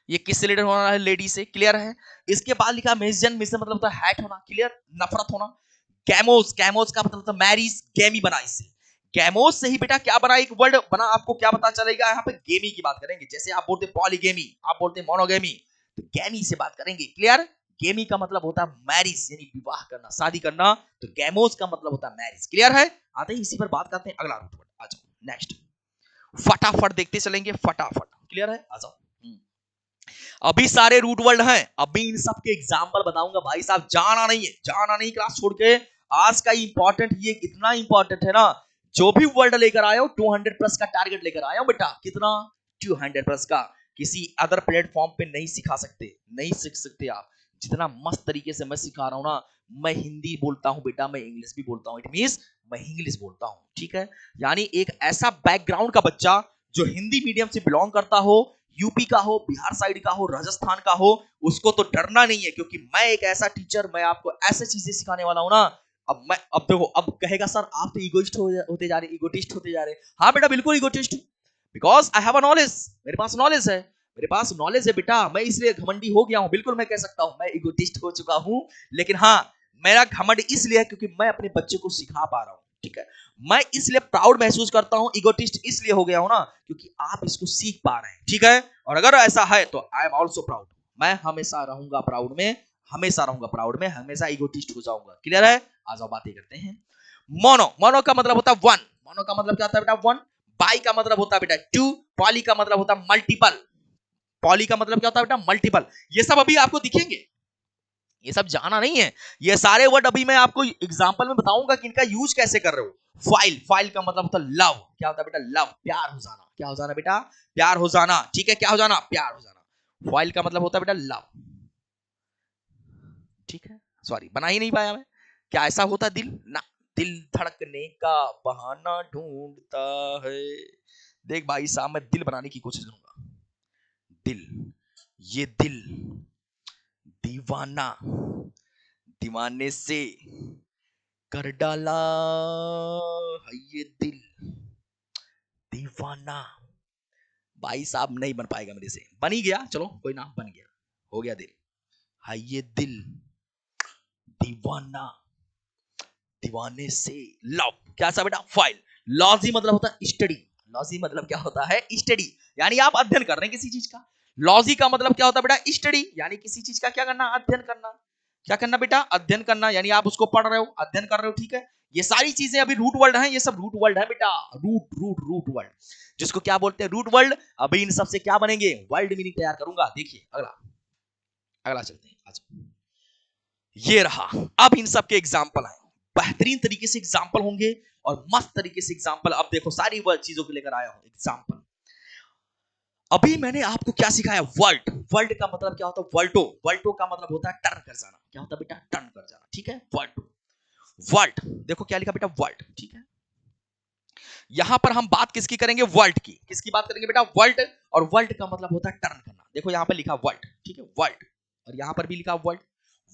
[SPEAKER 1] ये किससे रिलेटेड होना है? लेडी से, क्लियर है? इसके बाद लिखा मेजन। मेजन मतलब होता है हैट होना, क्लियर, नफरत होना। कैमोस, कैमोस का मतलब होता है मैरिज, गेमी बना इससे। कैमोस से ही बेटा क्या बना, एक वर्ड बना, आपको क्या पता चलेगा? यहाँ पे गेमी की बात करेंगे। जैसे आप बोलते पॉलीगेमी, आप बोलते मोनोगेमी, तो गैमी से बात करेंगे, क्लियर? गेमी का मतलब होता है मैरिज, यानी विवाह करना, शादी करना। तो गैमोस का मतलब होता है मैरिज, क्लियर है? आते ही इसी पर बात करते हैं। अगला रूट वर्ड आ जाओ, नेक्स्ट। फटाफट देखते चलेंगे, फटाफट, क्लियर है? आ जाओ। अभी सारे रूट वर्ड हैं, अभी इन सब के एग्जांपल बताऊंगा। भाई साहब जाना नहीं है, जाना नहीं क्लास छोड़ के। आज का इंपॉर्टेंट, ये इतना इंपॉर्टेंट है ना, जो भी वर्ड लेकर आया हूं 200 प्लस का टारगेट लेकर आया हूं बेटा। कितना? 200 प्लस का। किसी अदर प्लेटफॉर्म पे नहीं सिखा सकते, नहीं सीख सकते आप। जितना मस्त तरीके से मैं सिखा रहा हूं ना, मैं हिंदी बोलता हूं बेटा, मैं इंग्लिश भी बोलता हूं, इट मींस मैं इंग्लिश बोलता हूं, ठीक है? यानी एक ऐसा बैकग्राउंड का बच्चा जो हिंदी मीडियम से बिलोंग करता हो, यूपी का हो, बिहार साइड का हो, राजस्थान का हो, उसको तो डरना नहीं है, क्योंकि मैं एक ऐसा टीचर, मैं आपको ऐसे चीजें सिखाने वाला हूं ना। अब देखो, अब कहेगा सर आप तो इगोइस्ट होते जा रहे, इगोटिस्ट होते जा रहे। हाँ बेटा, बिल्कुल इगोटिस्ट हूं, because I have a knowledge. मेरे पास नॉलेज है, मेरे पास नॉलेज है बेटा, मैं इसलिए घमंडी हो गया हूं। बिल्कुल मैं कह सकता हूं मैं इगोटिस्ट हो चुका हूं, लेकिन हाँ, मेरा घमंड इसलिए है क्योंकि मैं अपने बच्चे को सिखा पा रहा हूं, ठीक है? मैं इसलिए प्राउड महसूस करता हूं, इगोटिस्ट इसलिए हो गया हूं ना, क्योंकि आप इसको सीख पा रहे हैं, ठीक है? और अगर ऐसा है तो आई एम ऑल्सो प्राउड। मैं हमेशा रहूंगा प्राउड में, हमेशा रहूंगा प्राउड में, हमेशा इगोटिस्ट हो जाऊंगा, क्लियर है? आ जाओ बातें करते हैं। मोनो, मोनो का मतलब होता है वन। मोनो का मतलब क्या होता है बेटा? वन। बाई का मतलब होता है बेटा टू। पॉली का मतलब होता है मल्टीपल। पॉली का मतलब क्या होता है बेटा? मल्टीपल। ये सब अभी आपको दिखेंगे, ये सब जाना नहीं है। ये सारे वर्ड अभी मैं आपको एग्जांपल में बताऊंगा कि इनका यूज कैसे कर रहे हो। फाइल, फाइल का मतलब होता है लव। क्या होता है बेटा? लव, प्यार हो जाना। क्या हो जाना बेटा? प्यार हो जाना, ठीक है? क्या हो जाना? प्यार हो जाना। फाइल का मतलब होता है बेटा लव, ठीक है? सॉरी, बना ही नहीं पाया मैं। क्या ऐसा होता दिल ना? दिल धड़कने का बहाना ढूंढता है। देख भाई साहब, मैं दिल बनाने की कोशिश करूंगा। दिल, ये दिल दीवाना, दीवाने से कर डाला है ये दिल दीवाना। भाई साहब नहीं बन पाएगा मेरे से, बन ही गया, चलो कोई ना, बन गया, हो गया दिल। है ये दिल दीवाना, दीवाने से लव। क्या सा बेटा? फाइल। लॉजी मतलब होता है स्टडी। लॉजी मतलब क्या होता है? स्टडी, यानी आप अध्ययन कर रहे हैं किसी चीज का। लॉजी का मतलब क्या होता है बेटा? स्टडी, यानी किसी चीज का क्या करना? अध्ययन करना। क्या करना बेटा? अध्ययन करना, यानी आप उसको पढ़ रहे हो, अध्ययन कर रहे हो, ठीक है? ये सारी चीजें अभी रूट वर्ड हैं, ये सब रूट वर्ड है बेटा। रूट रूट रूट वर्ड, जिसको क्या बोलते हैं? Root word. अभी इन सब से क्या बनेंगे? वर्ल्ड मीनिंग तैयार करूंगा। देखिए अगला, अगला चलते हैं। अच्छा, ये रहा। अब इन सब के एग्जाम्पल आए, बेहतरीन तरीके से एग्जाम्पल होंगे, और मस्त तरीके से एग्जाम्पल। अब देखो सारी चीजों को लेकर आया हूं एग्जाम्पल। अभी मैंने आपको क्या सिखाया? वर्ल्ड। वर्ल्ड का मतलब क्या होता है? वर्ल्टो। वर्ल्टो का मतलब होता है टर्न कर जाना। क्या होता है बेटा? टर्न कर जाना, ठीक है? वर्ल्टो, वर्ल्ड। देखो क्या लिखा बेटा? वर्ल्ड, ठीक है? यहां पर हम बात किसकी करेंगे? वर्ल्ड की। किसकी बात करेंगे बेटा? वर्ल्ड। और वर्ल्ड का मतलब होता है टर्न करना। देखो यहां पर लिखा वर्ल्ड, ठीक है? वर्ल्ड। और यहां पर भी लिखा वर्ल्ड।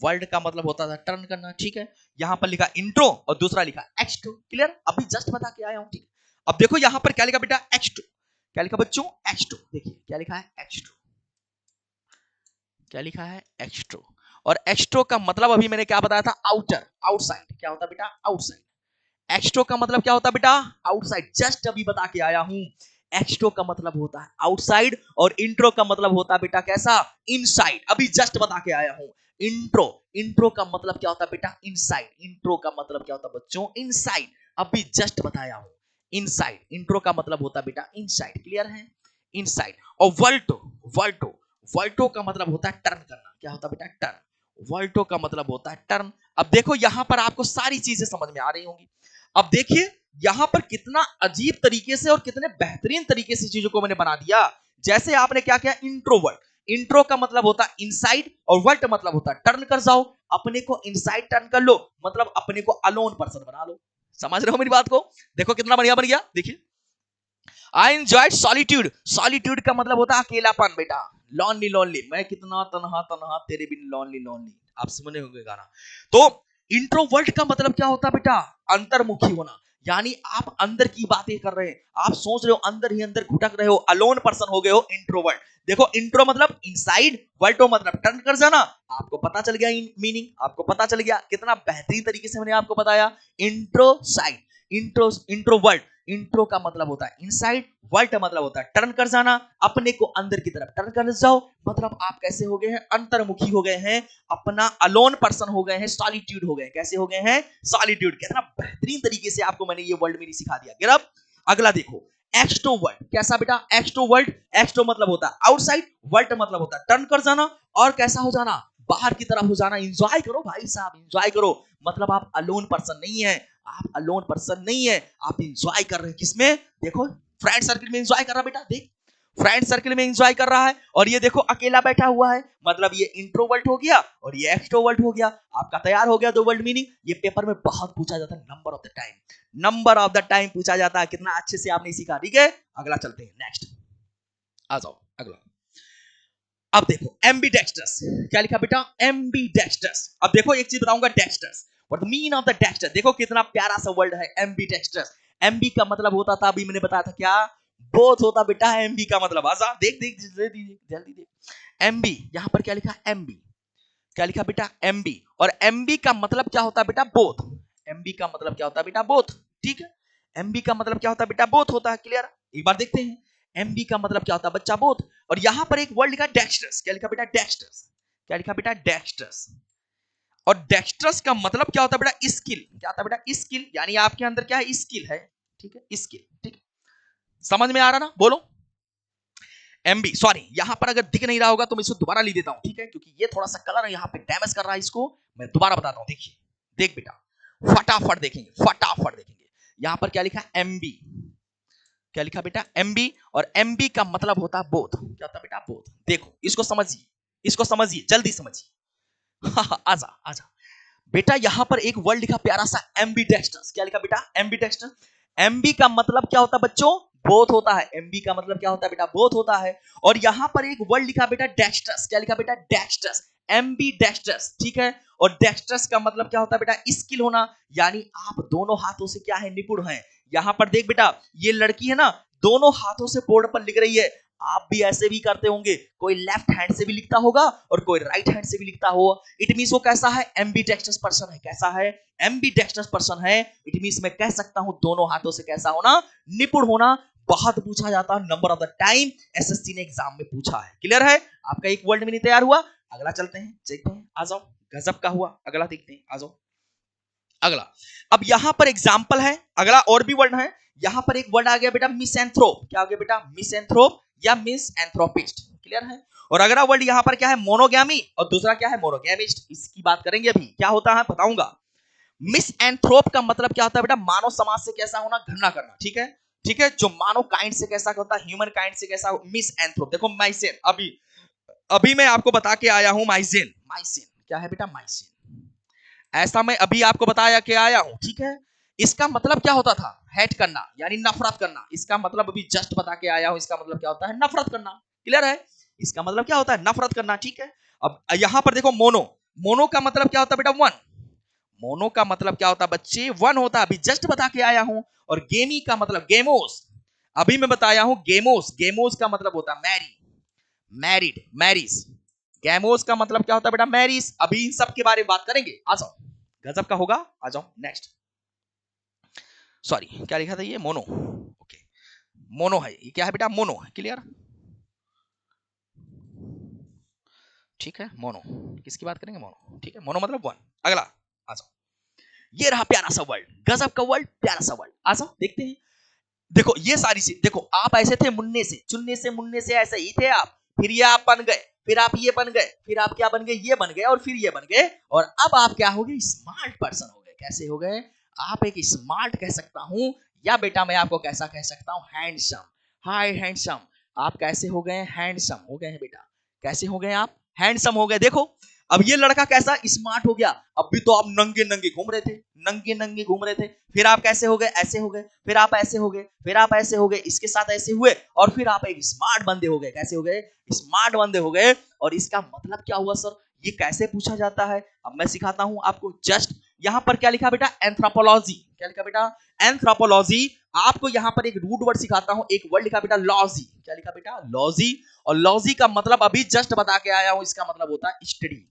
[SPEAKER 1] वर्ल्ड का मतलब होता था टर्न करना, ठीक है? यहां पर लिखा इंट्रो और दूसरा लिखा एक्सट्रो, क्लियर? अभी जस्ट बता के आया हूं, ठीक? अब देखो यहां पर क्या लिखा बेटा? एक्सट्रो। क्या लिखा बच्चों? एक्सट्रो। देखिए क्या लिखा है? एक्सट्रो। क्या लिखा है? एक्सट्रो। और एक्सट्रो का मतलब अभी मैंने क्या बताया था? Outer, outside. क्या होता है बेटा? आउटसाइड। एक्सट्रो का मतलब क्या होता है बेटा? आउटसाइड। जस्ट अभी बता के आया हूं, एक्सट्रो का मतलब होता है आउटसाइड और इंट्रो का मतलब होता है बेटा कैसा? इनसाइड। अभी जस्ट बता के आया हूं। इंट्रो, इंट्रो का मतलब क्या होता है बेटा? इनसाइड। इंट्रो का मतलब क्या होता है बच्चों? इनसाइड। अभी जस्ट बताया हूं, इनसाइड। इंट्रो का मतलब होता है बेटा इनसाइड। क्लियर है? इनसाइड। और वल्टो, वल्टो, वल्टो का मतलब होता है टर्न करना। क्या होता है बेटा? टर्न। वल्टो का मतलब होता है टर्न। अब देखो यहां पर आपको सारी चीजें समझ में आ रही होंगी। अब देखिए यहां पर कितना अजीब तरीके से और कितने बेहतरीन तरीके से चीजों को मैंने बना दिया। जैसे आपने क्या किया? इंट्रोवर्ट। इंट्रो का मतलब होता है इनसाइड और वर्ट मतलब होता है टर्न कर जाओ। अपने को इनसाइड टर्न कर लो, मतलब अपने को अलोन पर्सन बना लो। समझ रहे हो मेरी बात को? देखो कितना बढ़िया बन गया। देखिए, आई एंजॉयड सॉलिट्यूड। सॉलिट्यूड का मतलब होता है अकेलापन बेटा। लॉनली, लॉनली, मैं कितना तन्हा तन्हा तेरे बिन लॉनली लॉनली। आप सुने होंगे गाना। तो इंट्रोवर्ट का मतलब क्या होता है बेटा? अंतर्मुखी होना। यानी आप अंदर की बातें कर रहे हैं, आप सोच रहे हो, अंदर ही अंदर घुटक रहे हो, अलोन पर्सन हो गए हो, इंट्रोवर्ट। देखो इंट्रो मतलब इनसाइड, वर्टो मतलब टर्न कर जाना। आपको पता चल गया मीनिंग, आपको पता चल गया कितना बेहतरीन तरीके से मैंने आपको बताया। Intro side, intro, introvert. Intro का मतलब होता है इनसाइड, वर्ट मतलब होता है टर्न कर जाना, अपने को अंदर की तरफ टर्न कर जाओ। मतलब आप कैसे हो गए हैं? अंतर्मुखी हो गए हैं, अपना अलोन पर्सन हो गए हैं, सॉलिट्यूड हो गए। कैसे हो गए हैं? सॉलिट्यूड। कितना बेहतरीन तरीके से आपको मैंने ये वर्ड में सिखा दिया। फिर अब अगला देखो, एक्सट्रोवर्ट। कैसा बेटा? एक्सट्रोवर्ट। एक्सट्रो मतलब होता है आउटसाइड, वर्ट मतलब होता है टर्न कर जाना, और कैसा हो जाना? बाहर की तरफ हो जाना। एंजॉय करो भाई साहब, एंजॉय करो। मतलब आप अलोन पर्सन नहीं है, आप अलोन पर्सन नहीं है, आप एंजॉय कर रहे हैं। किसमें? देखो फ्रेंड सर्कल में एंजॉय कर रहा बेटा। देख, फ्रेंड सर्कल में एंजॉय कर रहा है, और ये देखो अकेला बैठा हुआ है। मतलब ये इंट्रोवर्ट हो गया और ये एक्सट्रोवर्ट हो गया। आपका तैयार हो गया दो वर्ड मीनिंग। ये पेपर में बहुत पूछा जाता है, number of the time, number of the time पूछा जाता है। कितना अच्छे से आपने सीखा। ठीक है, अगला चलते हैं, नेक्स्ट आ जाओ अगला। अब देखो एम्बीडेक्स्ट्रस। क्या लिखा बेटा? एम्बीडेक्स्ट्रस। अब देखो एक चीज बताऊंगा, dextrous, what the mean of the dextrous. देखो कितना प्यारा सा वर्ड है एम्बीडेक्स्ट्रस। एमबी का मतलब होता था, अभी मैंने बताया था क्या? बोथ होता बेटा। एमबी का मतलब आजा देख देख जल्दी जल्दी देख। एमबी, यहां पर क्या लिखा? एमबी। क्या लिखा बेटा? एमबी। और एमबी का मतलब क्या होता है बेटा? बोथ। एमबी का मतलब क्या होता है बेटा? बोथ। ठीक है, एमबी का मतलब क्या होता है बेटा? बोथ होता है। क्लियर? एक बार देखते हैं, एमबी का मतलब क्या होता है बच्चा? बोथ। और यहां पर एक वर्ड लिखा डेक्स्ट्रस। क्या लिखा बेटा? डेक्स्ट्रस। क्या लिखा बेटा? डेक्स्ट्रस। और डेक्स्ट्रस का मतलब क्या होता है बेटा? स्किल। क्या होता है बेटा? स्किल। यानी आपके अंदर क्या है? स्किल है। ठीक है, स्किल। ठीक है, समझ में आ रहा ना? बोलो। एमबी, सॉरी यहां पर अगर दिख नहीं रहा होगा तो मैं इसको दोबारा लिख देता हूं। ठीक है, क्योंकि ये थोड़ा सा कलर यहां पे डैमेज कर रहा है इसको। मैं दोबारा बताता हूं, देखिए, देख बेटा, फटाफट देखेंगे, फटाफट देखेंगे। यहां पर क्या लिखा? एमबी। क्या लिखा बेटा? एमबी। और एमबी का मतलब होता है बोथ। क्या होता है बेटा? बोथ। देखो इसको समझिए, इसको समझिए, जल्दी समझिए। आजा आजा बेटा, यहां पर एक वर्ड लिखा प्यारा सा, एम्बीडेक्स्ट्रस। क्या लिखा बेटा? एम्बीडेक्स्ट्रस। एमबी का मतलब क्या होता है बच्चों? बोथ होता है। एमबी का मतलब क्या होता है बेटा? बोथ होता है। और यहां पर एक वर्ड लिखा बेटा, डेक्स्ट्रस। क्या लिखा बेटा? डेक्स्ट्रस। MB dextrous. ठीक है, और डेक्स्ट्रस का मतलब क्या होता है बेटा? स्किल होना। यानी आप दोनों हाथों से क्या है? निपुण हैं। यहां पर देख बेटा, ये लड़की है ना, दोनों हाथों से बोर्ड पर लिख रही है। आप भी ऐसे भी करते होंगे, कोई लेफ्ट हैंड से भी लिखता होगा और कोई राइट हैंड से भी लिखता होगा। इट मींस वो कैसा है? एम्बीडेक्स्ट्रस पर्सन है। कैसा है? एम्बीडेक्स्ट्रस पर्सन है। इट मींस मैं कह सकता हूं दोनों हाथों से कैसा होना? निपुण होना। बहुत पूछा जाता है, number of the time SSC ने एग्जाम में पूछा है। क्लियर है? आपका एक वर्ड में नहीं तैयार हुआ। अगला चलते हैं, देखते हैं, आ जाओ। गजब का हुआ, अगला देखते हैं, आ जाओ अगला। अब यहां पर एग्जांपल है, अगला और भी वर्ड है। यहां पर एक वर्ड आ गया बेटा, मिसएंथ्रोप। क्या आ गया बेटा? मिसएंथ्रोप या मिसएंथ्रोपिस्ट। क्लियर है? और अगला वर्ड यहां पर क्या है? मोनोगैमी, और दूसरा क्या है? मोनोगैमिस्ट। इसकी बात करेंगे अभी, क्या होता है बताऊंगा। मिसएंथ्रोप का मतलब क्या होता है बेटा? मानव समाज से कैसा होना? घृणा करना। ठीक है, ठीक है, जो मानव काइंड से कैसा होता है? ह्यूमन काइंड से कैसा? मिसएंथ्रोप। देखो माइसेन, अभी अभी मैं आपको बता के आया हूं, माइसेन। माइसेन क्या है बेटा? माइसेन। ऐसा मैं अभी आपको बताया के आया हूं। ठीक है, इसका मतलब क्या होता था? हेट करना, यानी नफरत करना। इसका मतलब अभी जस्ट बता के आया हूं, इसका मतलब क्या होता है? नफरत करना। क्लियर है? इसका मतलब क्या होता है? नफरत करना। ठीक है, अब यहां पर देखो, मोनो। मोनो का मतलब क्या होता है बेटा? वन। मोनो का मतलब क्या होता है बच्चे? वन होता है, अभी जस्ट बता के आया हूं। और गेमी का मतलब गेमोस, अभी मैं बताया हूं गेमोस। गेमोस का मतलब होता है मैरी, मैरिड, मैरिज। गैमोस का मतलब क्या होता है बेटा? मैरिज। अभी इन सब के बारे में बात करेंगे, आ जाओ। गजब का होगा, आ जाओ नेक्स्ट। सॉरी क्या लिखा था ये, मोनो। ओके, मोनो है ये, क्या है बेटा, मोनो है, क्लियर। ठीक है, मोनो किसकी बात करेंगे, मोनो, ठीक है, मोनो मतलब वन। अगला आ जाओ, ये रहा प्यारा सा वर्ड, गजब का वर्ड, प्यारा सा वर्ड, आ जाओ देखते हैं। देखो ये सारी चीज, देखो आप ऐसे थे मुन्ने से, चुन्ने से मुन्ने से ऐसे ही थे आप, फिर ये आप बन गए, फिर आप ये बन गए, फिर आप क्या बन गए, ये बन गए, और फिर ये बन गए, और अब आप क्या हो गए, स्मार्ट पर्सन हो गए। कैसे हो गए आप, एक स्मार्ट कह सकता हूं, या बेटा मैं आपको कैसा कह सकता हूं, हैंडसम। हाय हैंडसम, आप कैसे हो गए, हैंडसम हो गए हैं बेटा। कैसे हो गए आप, हैंडसम हो गए। देखो अब ये लड़का कैसा स्मार्ट हो गया, अब भी तो आप नंगे नंगे घूम रहे थे, नंगे नंगे घूम रहे थे, फिर आप कैसे हो गए, ऐसे हो गए, फिर आप ऐसे हो गए, फिर आप ऐसे हो गए, इसके साथ ऐसे हुए, और फिर आप एक स्मार्ट बंदे हो गए। कैसे हो गए, स्मार्ट बंदे हो गए। और इसका मतलब क्या हुआ सर, ये कैसे पूछा जाता है, अब मैं सिखाता हूं आपको। जस्ट यहां पर क्या लिखा बेटा, एंथ्रोपोलॉजी। क्या लिखा बेटा, एंथ्रोपोलॉजी। आपको यहां पर एक रूट वर्ड सिखाता हूं, एक वर्ड लिखा बेटा लॉजी। क्या लिखा बेटा, लॉजी। और लॉजी का मतलब अभी जस्ट बता के आया हूं, इसका मतलब होता है स्टडी।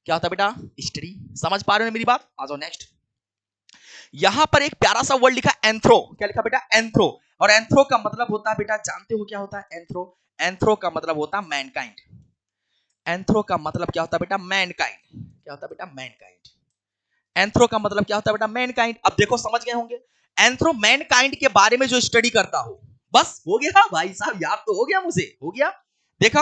[SPEAKER 1] क्या होता है बेटा, स्टडी। समझ पा रहे हो मेरी बात, आ जाओ नेक्स्ट। यहां पर एक प्यारा सा वर्ड लिखा एंथ्रो। क्या लिखा बेटा, एंथ्रो। और एंथ्रो का मतलब होता है बेटा, जानते हो क्या होता है एंथ्रो, एंथ्रो का मतलब होता है मैनकाइंड। एंथ्रो का मतलब क्या होता है बेटा, मैनकाइंड। क्या होता है बेटा, मैनकाइंड। एंथ्रो का मतलब क्या होता है बेटा, मैनकाइंड। अब देखो समझ गए होंगे, एंथ्रो मैनकाइंड के बारे में जो स्टडी करता हो। बस हो गया भाई साहब, याद तो हो गया मुझे, हो गया। देखा,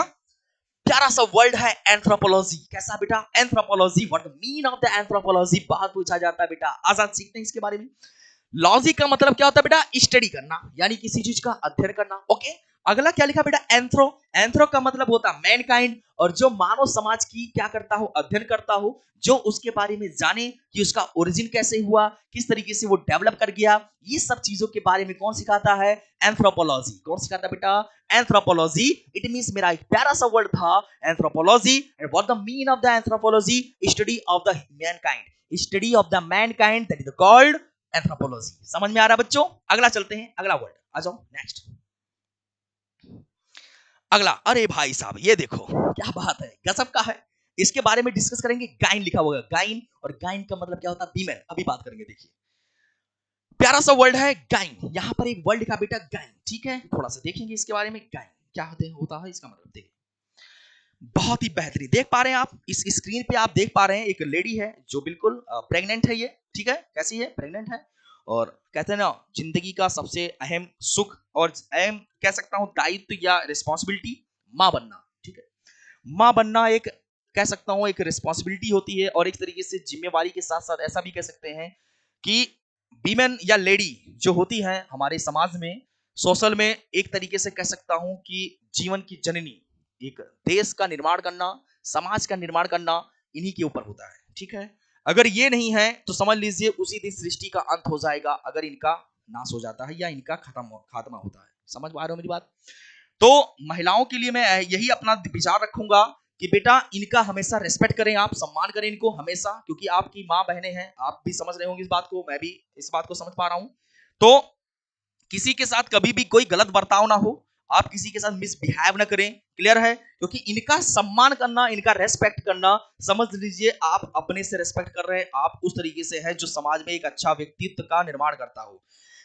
[SPEAKER 1] प्यारा सा वर्ड है एंथ्रोपोलॉजी। कैसा बेटा, anthropology. What the mean of the anthropology, बहुत पूछा जाता है बेटा, आजाद सीखते हैं इसके बारे में। लॉजिक का मतलब क्या होता है बेटा, स्टडी करना, यानी किसी चीज का अध्ययन करना। ओके, अगला क्या लिखा बेटा, एंथ्रो। एंथ्रो का मतलब होता है मैनकाइंड, और जो मानव समाज की क्या करता हो, अध्ययन करता हो, जो उसके बारे में जाने कि उसका ओरिजिन कैसे हुआ, किस तरीके से वो डेवलप कर गया, ये सब चीजों के बारे में कौन सिखाता है, एंथ्रोपोलॉजी। कौन सिखाता है बेटा, एंथ्रोपोलॉजी। इट मींस, मेरा एक प्यारा सा वर्ड था anthropology. And what the mean of the anthropology, study of the Mankind, study of the Mankind, that is called anthropology. समझ में आ रहा है बच्चों, अगला चलते हैं, अगला वर्ड आ जाओ नेक्स्ट। अगला, अरे भाई साहब ये देखो क्या बात है, गजब का है। इसके बारे में डिस्कस करेंगे, गाइन लिखा हुआ है, गाइन। और गाइन का मतलब क्या होता है, बीमेन, अभी बात करेंगे। देखिए प्यारा सा वर्ड है गाइन, यहां पर एक वर्ड लिखा बेटा गाइन, ठीक है, थोड़ा सा देखेंगे इसके बारे में, गाइन क्या होता है, इसका मतलब देखिए, बहुत ही बेहतरीन। देख पा रहे हैं आप इस स्क्रीन पे, आप देख पा रहे हैं एक लेडी है जो बिल्कुल प्रेग्नेंट है, ये ठीक है, कैसी है, प्रेग्नेंट है। और कहते हैं ना, जिंदगी का सबसे अहम सुख और अहम कह सकता हूं दायित्व या रिस्पॉन्सिबिलिटी, माँ बनना, ठीक है। माँ बनना एक कह सकता हूं एक रिस्पॉन्सिबिलिटी होती है, और एक तरीके से जिम्मेवारी के साथ साथ ऐसा भी कह सकते हैं कि वीमेन या लेडी जो होती है हमारे समाज में, सोशल में, एक तरीके से कह सकता हूं कि जीवन की जननी, एक देश का निर्माण करना, समाज का निर्माण करना इन्हीं के ऊपर होता है, ठीक है। अगर ये नहीं है तो समझ लीजिए उसी दिन सृष्टि का अंत हो जाएगा, अगर इनका नाश हो जाता है या इनका खात्मा होता है। समझ पा रहे हो मेरी बात। तो महिलाओं के लिए मैं यही अपना विचार रखूंगा कि बेटा इनका हमेशा रेस्पेक्ट करें, आप सम्मान करें इनको हमेशा, क्योंकि आपकी माँ बहनें हैं, आप भी समझ रहे होंगे इस बात को, मैं भी इस बात को समझ पा रहा हूं। तो किसी के साथ कभी भी कोई गलत बर्ताव ना हो, आप किसी के साथ मिसबिहेव ना करें, क्लियर है, क्योंकि इनका सम्मान करना, इनका रेस्पेक्ट करना, समझ लीजिए आप अपने से रेस्पेक्ट कर रहे हैं, आप उस तरीके से है जो समाज में एक अच्छा व्यक्तित्व का निर्माण करता हो।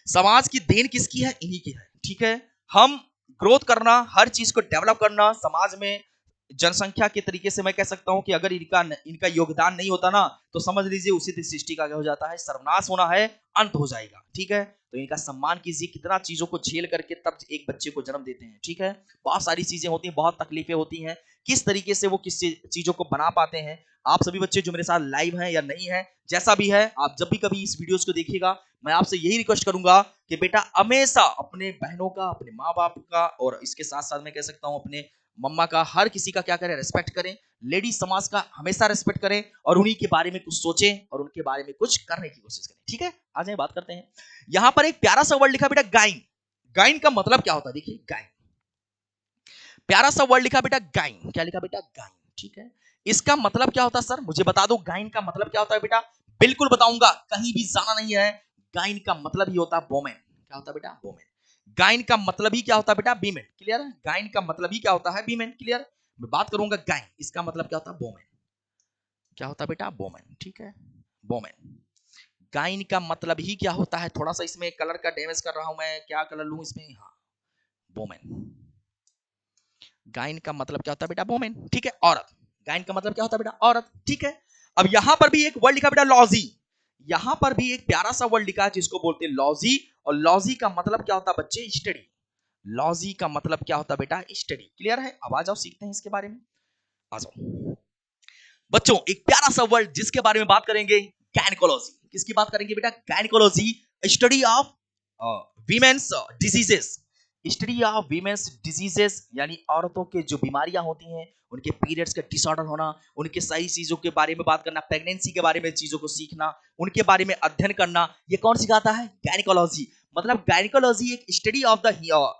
[SPEAKER 1] समाज की देन किसकी है, इन्हीं की है, ठीक है। हम ग्रोथ करना, हर चीज को डेवलप करना समाज में, जनसंख्या के तरीके से मैं कह सकता हूं कि अगर इनका इनका योगदान नहीं होता ना, तो समझ लीजिए उसी दिन सृष्टि का क्या हो जाता है, सर्वनाश होना है, अंत हो जाएगा, ठीक है। तो इनका सम्मान कीजिए, कितना चीजों को झेल करके तब एक बच्चे को जन्म देते हैं, ठीक है। बहुत सारी चीजें होती हैं, बहुत तकलीफें होती हैं, किस तरीके से वो किस चीजों को बना पाते हैं। आप सभी बच्चे जो मेरे साथ लाइव हैं या नहीं है, जैसा भी है, आप जब भी कभी इस वीडियोस को देखिएगा, मैं आपसे यही रिक्वेस्ट करूंगा कि बेटा हमेशा अपने बहनों का, अपने माँ बाप का, और इसके साथ साथ मैं कह सकता हूं अपने मम्मा का, हर किसी का क्या करें, रेस्पेक्ट करें। लेडी समाज का हमेशा रेस्पेक्ट करें, और उन्हीं के बारे में कुछ सोचें और उनके बारे में कुछ करने की कोशिश करें, ठीक है। आज हम बात करते हैं, यहां पर एक प्यारा सा वर्ड लिखा बेटा गाइन। गाइन का मतलब क्या होता है, देखिए गाइन, प्यारा सा वर्ड लिखा बेटा गाइन। क्या लिखा बेटा, गाइन, ठीक है। इसका मतलब क्या होता है सर, मुझे बता दो गाइन का मतलब क्या होता है बेटा, बिल्कुल बताऊंगा, कहीं भी जाना नहीं है। गाइन का मतलब ही होता है वोमेन। क्या होता है बेटा, वोमेन। गाइन का मतलब ही क्या होता है बेटा, वीमेन, क्लियर है। गाइन का मतलब ही क्या होता है, वीमेन, क्लियर। मैं बात करूंगा गाइन, इसका मतलब क्या होता है, वोमेन। क्या होता है बेटा, वोमेन, ठीक है, वोमेन। गाइन का मतलब ही क्या होता है, थोड़ा सा इसमें कलर का डैमेज कर रहा हूं मैं, क्या कलर लूं इसमें, हाँ वोमेन। गाइन का मतलब क्या होता है बेटा, वोमेन, ठीक है, औरत। गाइन का मतलब क्या होता है बेटा, औरत, ठीक है। अब यहां पर भी एक वर्ड लिखा बेटा लॉजी, यहां पर भी एक प्यारा सा वर्ड लिखा है जिसको बोलते हैं लॉजी, और लॉजी का मतलब क्या होता है बच्चे, स्टडी। लॉजी का मतलब क्या होता है बेटा, स्टडी। क्लियर है? अब आ जाओ सीखते हैं इसके बारे में, आ जाओ बच्चों। एक प्यारा सा वर्ड जिसके बारे में बात करेंगे, गायनेकोलॉजी। किसकी बात करेंगे बेटा, gynaecology, study of women's diseases. Study of women's diseases यानी औरतों के जो बीमारियां होती हैं, उनके पीरियड्स का डिसऑर्डर होना, उनके सही चीजों के बारे में बात करना, प्रेगनेंसी के बारे में चीजों को सीखना, उनके बारे में अध्ययन करना, ये कौन सिखाता है, गायनेकोलॉजी। मतलब गायनेकोलॉजी एक study of the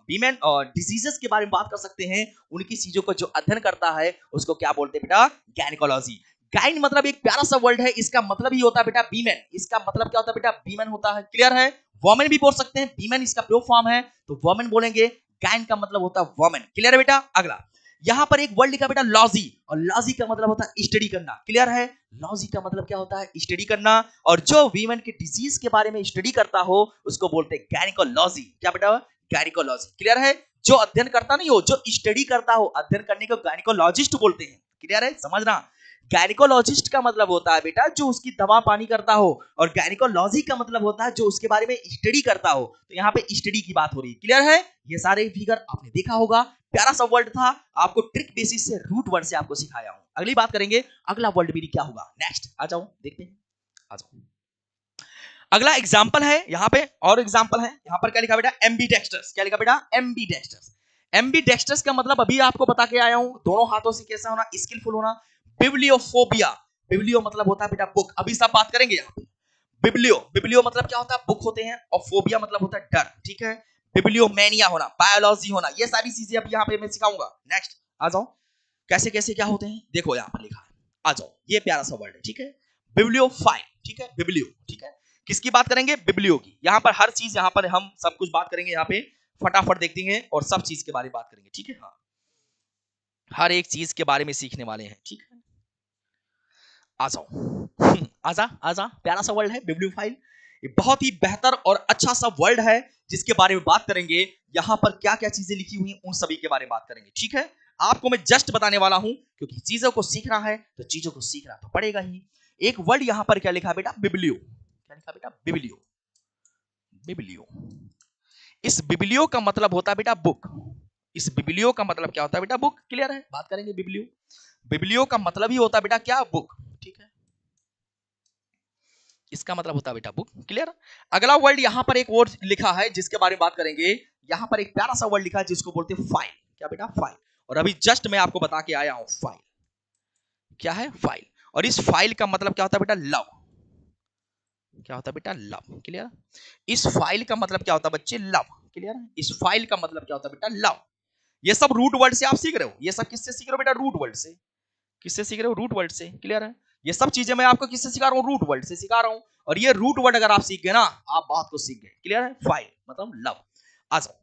[SPEAKER 1] women diseases के बारे में बात कर सकते हैं, उनकी चीजों को जो अध्ययन करता है उसको क्या बोलते हैं बेटा, गायनेकोलॉजी। गाइन मतलब एक प्यारा सा वर्ड है, इसका मतलब ही होता है बेटा वीमेन। इसका मतलब क्या होता है बेटा, वीमेन होता है। क्लियर है? वोमेन भी बोल सकते हैं, वीमेन इसका प्योर फॉर्म है तो वोमेन बोलेंगे। गाइन का मतलब होता है वोमेन। क्लियर है बेटा? अगला यहां पर एक वर्ड लिखा बेटा लॉजी, और लॉजी का मतलब होता है स्टडी करना। क्लियर है? लॉजी का मतलब क्या होता है, स्टडी करना, और जो वीमेन के डिजीज के बारे में स्टडी करता हो उसको बोलते हैं गायनेकोलॉजी। क्या बेटा, गायनेकोलॉजी। क्लियर है? जो अध्ययन करता नहीं हो, जो स्टडी करता हो, अध्ययन करने को गायनेकोलॉजिस्ट बोलते हैं। क्लियर है? समझना, गायनेकोलॉजिस्ट का मतलब होता है बेटा जो उसकी दवा पानी करता हो, और गायनेकोलॉजी का मतलब होता है जो उसके बारे में स्टडी करता हो। तो यहाँ पे स्टडी की बात हो रही है। क्लियर है? ये सारे फिगर आपने देखा होगा, प्यारा सा वर्ड था, आपको ट्रिक बेसिस से रूट वर्ड से आपको सिखाया हूं। अगली बात करेंगे, अगला वर्ड भी क्या होगा नेक्स्ट, आ जाओ देखते हैं, आ जाओ। अगला एग्जाम्पल है यहाँ पे, और एग्जाम्पल है यहाँ पर क्या लिखा बेटा, एम्बीडेक्स्ट्रस। क्या लिखा बेटा, एम्बीडेक्स्ट्रस। एम्बीडेक्स्ट्रस का मतलब अभी आपको बता के आया हूं, दोनों हाथों से कैसा होना, स्किलफुल होना। बिब्लियोफोबिया, बिब्लियो मतलब होता है बेटा बुक, अभी सब बात करेंगे यहाँ पे। बिब्लियो, बिब्लियो मतलब क्या होता है, बुक होते हैं, और फोबिया मतलब होता है डर। ठीक है? बिब्लियोमेनिया होना, बायोलॉजी होना, ये सारी चीजें अब यहाँ पे मैं सिखाऊंगा। नेक्स्ट आ जाओ, कैसे कैसे क्या होते हैं देखो यहाँ पर लिखा है, आ जाओ, ये प्यारा सा वर्ड है। ठीक है? बिब्लियोफाइल, ठीक है, बिब्लियो, ठीक है, किसकी बात करेंगे, बिब्लियो की। यहाँ पर हर चीज, यहाँ पर हम सब कुछ बात करेंगे, यहाँ पे फटाफट देखते हैं और सब चीज के बारे में बात करेंगे। ठीक है? हाँ, हर एक चीज के बारे में सीखने वाले हैं। ठीक है? आ जाओ आजा आजा, प्यारा सा वर्ड है बिब्लियोफाइल, ये बहुत ही बेहतर और अच्छा सा वर्ड है जिसके बारे में बात करेंगे। यहाँ पर क्या क्या चीजें लिखी हुई हैं उन सभी के बारे में बात करेंगे। ठीक है? आपको मैं जस्ट बताने वाला हूं, क्योंकि चीजों को सीखना है तो चीजों को सीखना तो पड़ेगा ही। एक वर्ड यहाँ पर क्या लिखा बेटा, बिब्लियो। क्या लिखा बेटा, बिब्लियो, बिब्लियो। इस बिब्लियो का मतलब होता है बेटा बुक। इस बिब्लियो का मतलब क्या होता है बेटा, बुक। क्लियर है? बात करेंगे बिब्लियो, बिब्लियो का मतलब ही होता है बेटा क्या, बुक। ठीक है? इसका मतलब होता है बेटा बुक। क्लियर? अगला वर्ड यहां पर एक वर्ड लिखा है जिसके बारे में बात करेंगे। यहां पर एक प्यारा सा वर्ड लिखा है जिसको बोलते हैं फाइल। क्या बेटा, फाइल। और अभी जस्ट मैं आपको बता के आया हूं, फाइल क्या है, फाइल। और इस फाइल का मतलब क्या होता है बेटा, लव। क्या होता है बेटा, लव। क्लियर? इस फाइल का मतलब क्या होता है बच्चे, लव। क्लियर? इस फाइल का मतलब क्या होता है बेटा, लव। ये सब रूट वर्ड से आप सीख रहे हो, ये सब किससे सीख रहे हो बेटा, रूट वर्ड से। किससे सीख रहे हो, रूट वर्ड से। क्लियर है? ये सब चीजें मैं आपको किससे सिखा रहा हूँ, रूट वर्ड से सिखा रहा हूँ। और ये रूट वर्ड अगर आप सीख गए ना, आप बात को सीख गए। क्लियर है? फाइल मतलब लव। आ जाओ,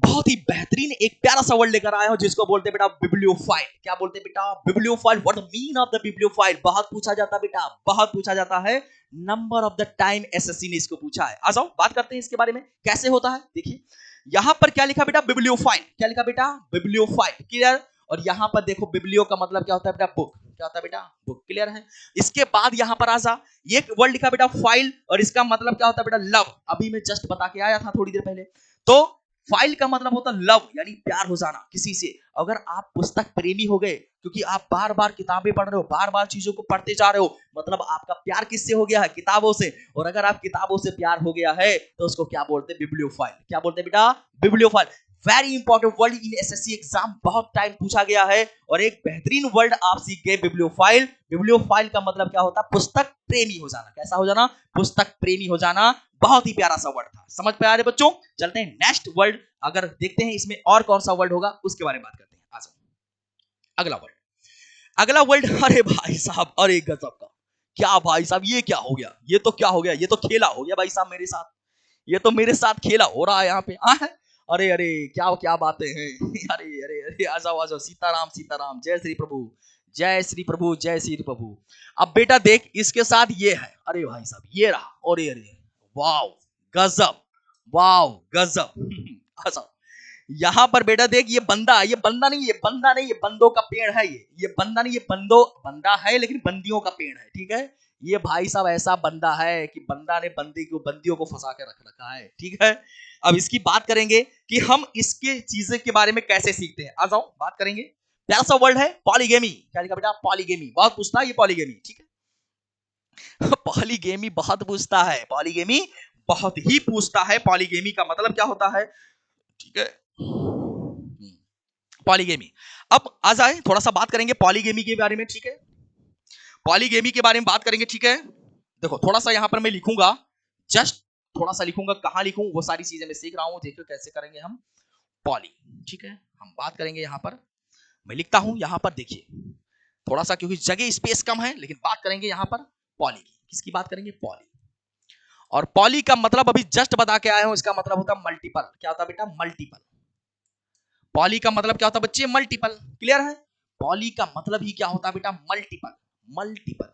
[SPEAKER 1] बहुत ही बेहतरीन एक प्यारा सा वर्ड लेकर आया हूं जिसको बोलते हैं बेटा बिब्लियोफाइल। क्या बोलते हैं बेटा, bibliophile. What the mean of the bibliophile, बहुत पूछा जाता है बेटा, बहुत पूछा जाता है। Number of the time SSC ने इसको पूछा है। आ जाओ बात करते हैं इसके बारे में, कैसे होता है। देखिए यहां पर क्या लिखा बेटा, बिब्लियोफाइल। क्या लिखा बेटा, बिब्लियोफाइल। क्लियर? और यहां पर देखो बिब्लियो का मतलब क्या होता है बेटा, बुक। क्या होता है बेटा, बुक। क्लियर है? इसके बाद यहां पर आ जा, एक वर्ड लिखा बेटा फाइल, और इसका मतलब क्या होता है बेटा, लव। अभी मैं जस्ट बता के आया था थोड़ी देर पहले। तो फाइल का मतलब होता है लव, यानी प्यार हो जाना किसी से। अगर आप पुस्तक प्रेमी हो गए, क्योंकि आप बार बार किताबें पढ़ रहे हो, बार बार चीजों को पढ़ते जा रहे हो, मतलब आपका प्यार किससे हो गया है, किताबों से। और अगर आप किताबों से प्यार हो गया है तो उसको क्या बोलते हैं, बिब्लियोफाइल। क्या बोलते हैं बेटा, बिब्लियोफाइल। वेरी इंपॉर्टेंट वर्ड इन एसएससी एग्जाम, बहुत टाइम पूछा गया है। और एक बेहतरीन वर्ड आप सीख गए, बिब्लियोफाइल। बिब्लियोफाइल का मतलब क्या होता है, पुस्तक प्रेमी हो जाना। कैसा हो जाना, पुस्तक प्रेमी हो जाना। बहुत ही प्यारा सा वर्ड था, समझ पे आ रहे बच्चों? चलते हैं नेक्स्ट वर्ड, अगर देखते हैं इसमें और कौन सा वर्ड होगा उसके बारे में बात करते हैं। आ जाओ अगला वर्ड, अगला वर्ड। अरे भाई साहब, अरे गजब का, क्या भाई साहब, ये क्या हो गया, ये तो क्या हो गया, ये तो खेला हो गया भाई साहब मेरे साथ। ये तो मेरे साथ खेला हो रहा है यहाँ पे। अरे अरे, क्या क्या बातें हैं अरे अरे अरे, आ जाओ आ जाओ, सीताराम सीताराम, जय श्री प्रभु, जय श्री प्रभु, जय श्री प्रभु। अब बेटा देख, इसके साथ ये है, अरे भाई साहब ये रहा, और ये वाओ गजब, वाओ गजब। अच्छा यहाँ पर बेटा देख, ये बंदा नहीं, ये बंदा नहीं, ये बंदों का पेड़ है, ये बंदा नहीं, ये बंदा है लेकिन बंदियों का पेड़ है, ठीक है। ये भाई साहब ऐसा बंदा है कि बंदा ने बंदियों को फंसा के रख रखा है, ठीक है। अब इसकी बात करेंगे कि हम इसके चीजें के बारे में कैसे सीखते हैं। आ जाओ बात करेंगे। प्यारा सा वर्ड है पॉलीगेमी। क्या लिखा बेटा? पॉलीगेमी। बहुत पूछता है ये पॉलीगेमी, ठीक है। पॉलीगेमी बहुत पूछता है, पॉलीगेमी बहुत ही पूछता है। पॉलीगेमी का मतलब क्या होता है, ठीक है, पॉलीगेमी। अब आ जाए थोड़ा सा बात करेंगे पॉलीगेमी के बारे में, ठीक है। पॉलीगेमी के बारे में बात करेंगे, ठीक है। देखो थोड़ा सा यहां पर मैं लिखूंगा, जस्ट थोड़ा सा लिखूंगा, कहां लिखूं वो सारी चीजें मैं सीख रहा हूं। देखो कैसे करेंगे हम पॉली, ठीक है। हम बात करेंगे यहां पर, मैं लिखता हूं यहां पर, देखिए थोड़ा सा क्योंकि जगह स्पेस कम है, लेकिन बात करेंगे यहां पर पॉली की। किसकी बात करेंगे? पॉली। और पॉली का मतलब अभी जस्ट बता के आया हूं, इसका मतलब होता है मल्टीपल। क्या होता है बेटा? मल्टीपल। पॉली का मतलब क्या होता है बच्चे? मल्टीपल। क्लियर है? पॉली का मतलब ही क्या होता है बेटा? मल्टीपल। मल्टीपल।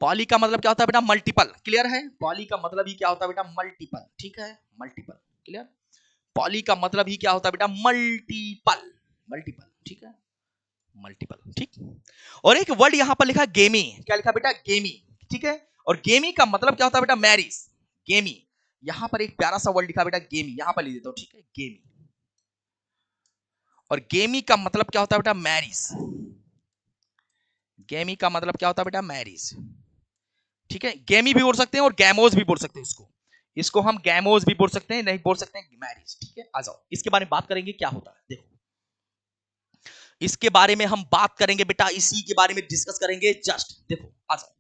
[SPEAKER 1] पॉली का मतलब क्या होता है बेटा? मल्टीपल। क्लियर है? पॉली का मतलब ही क्या होता है बेटा? मल्टीपल, ठीक है, मल्टीपल। क्लियर? पॉली का मतलब ही क्या होता है बेटा? मल्टीपल। मल्टीपल, ठीक है, मल्टीपल, ठीक। और एक वर्ड यहां पर लिखा है गेमी। क्या लिखा बेटा? गेमी, ठीक है। और गेमी का मतलब क्या होता है बेटा? मैरिज। गेमी। यहां पर एक प्यारा सा वर्ड लिखा बेटा गेमी, यहां पर लिख देता हूं, ठीक है, गेमी। और गेमी का मतलब क्या होता है बेटा? मैरिज। गेमी का मतलब क्या होता है बेटा? मैरिज, ठीक है। गेमी भी बोल सकते हैं और गैमोज भी बोल सकते हैं इसको। इसको हम गैमोज भी बोल सकते हैं, नहीं बोल सकते हैं मैरिज, ठीक है। आ जाओ इसके बारे में बात करेंगे क्या होता है। देखो इसके बारे में हम बात करेंगे बेटा, इसी के बारे में डिस्कस करेंगे। जस्ट देखो आ जाओ,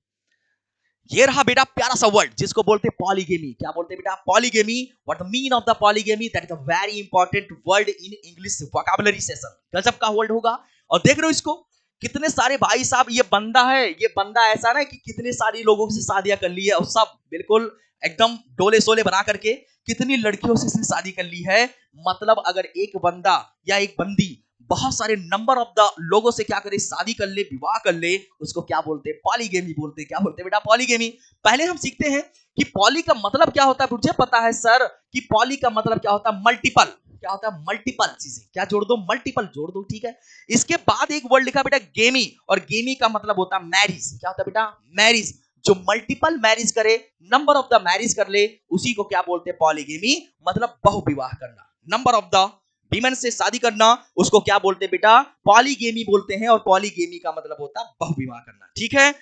[SPEAKER 1] ये रहा बेटा प्यारा सा वर्ड जिसको बोलते हैं पॉलीगेमी। क्या बोलते हैं बेटा? Polygamy. What the mean of the polygamy? That is a very important word in English vocabulary session. गजब का वर्ड होगा। और देख रहे हो इसको, कितने सारे भाई साहब, ये बंदा है, ये बंदा ऐसा ना कि कितने सारे लोगों से शादियां कर ली है, और सब बिल्कुल एकदम डोले सोले बना करके कितनी लड़कियों से इसने शादी कर ली है। मतलब अगर एक बंदा या एक बंदी बहुत सारे नंबर ऑफ द लोगों से क्या करे? शादी कर ले, विवाह कर ले, उसको क्या बोलते हैं? पॉलीगेमी बोलते हैं। क्या बोलते हैं बेटा? पॉलीगेमी। पहले हम सीखते हैं कि पॉली का मतलब क्या होता है। मुझे पता है सर कि पॉली का मतलब क्या होता है? मल्टीपल। क्या होता है? मल्टीपल चीजें। क्या जोड़ दो? मल्टीपल जोड़ दो, ठीक है। इसके बाद एक वर्ड लिखा बेटा गेमी, और गेमी का मतलब होता है मैरिज। क्या होता है बेटा? मैरिज। जो मल्टीपल मैरिज करे, नंबर ऑफ द मैरिज कर ले, उसी को क्या बोलते हैं? पॉलीगेमी। मतलब बहुविवाह करना, नंबर ऑफ द विमेन से शादी करना, उसको क्या बोलते हैं बेटा? पॉलीगेमी बोलते हैं। और पॉलीगेमी का मतलब होता है बहुविवाह करना, ठीक है।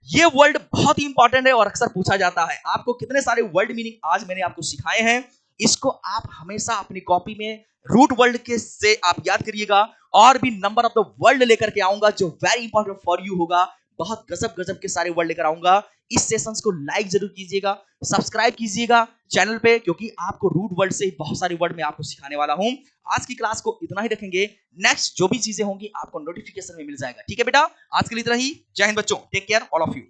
[SPEAKER 1] ये वर्ड बहुत ही इंपॉर्टेंट है और अक्सर पूछा जाता है। आपको कितने सारे वर्ड मीनिंग आज मैंने आपको सिखाए हैं, इसको आप हमेशा अपनी कॉपी में रूट वर्ड के से आप याद करिएगा। और भी नंबर ऑफ द वर्ड लेकर के आऊंगा जो वेरी इंपॉर्टेंट फॉर यू होगा। बहुत गजब गजब के सारे वर्ड लेकर आऊंगा। इस सेशंस को लाइक जरूर कीजिएगा, सब्सक्राइब कीजिएगा चैनल पे, क्योंकि आपको रूट वर्ड से बहुत सारे वर्ड मैं आपको सिखाने वाला हूं। आज की क्लास को इतना ही रखेंगे, नेक्स्ट जो भी चीजें होंगी आपको नोटिफिकेशन में मिल जाएगा, ठीक है बेटा। आज के लिए इतना ही। जय हिंद बच्चों, take care all of you.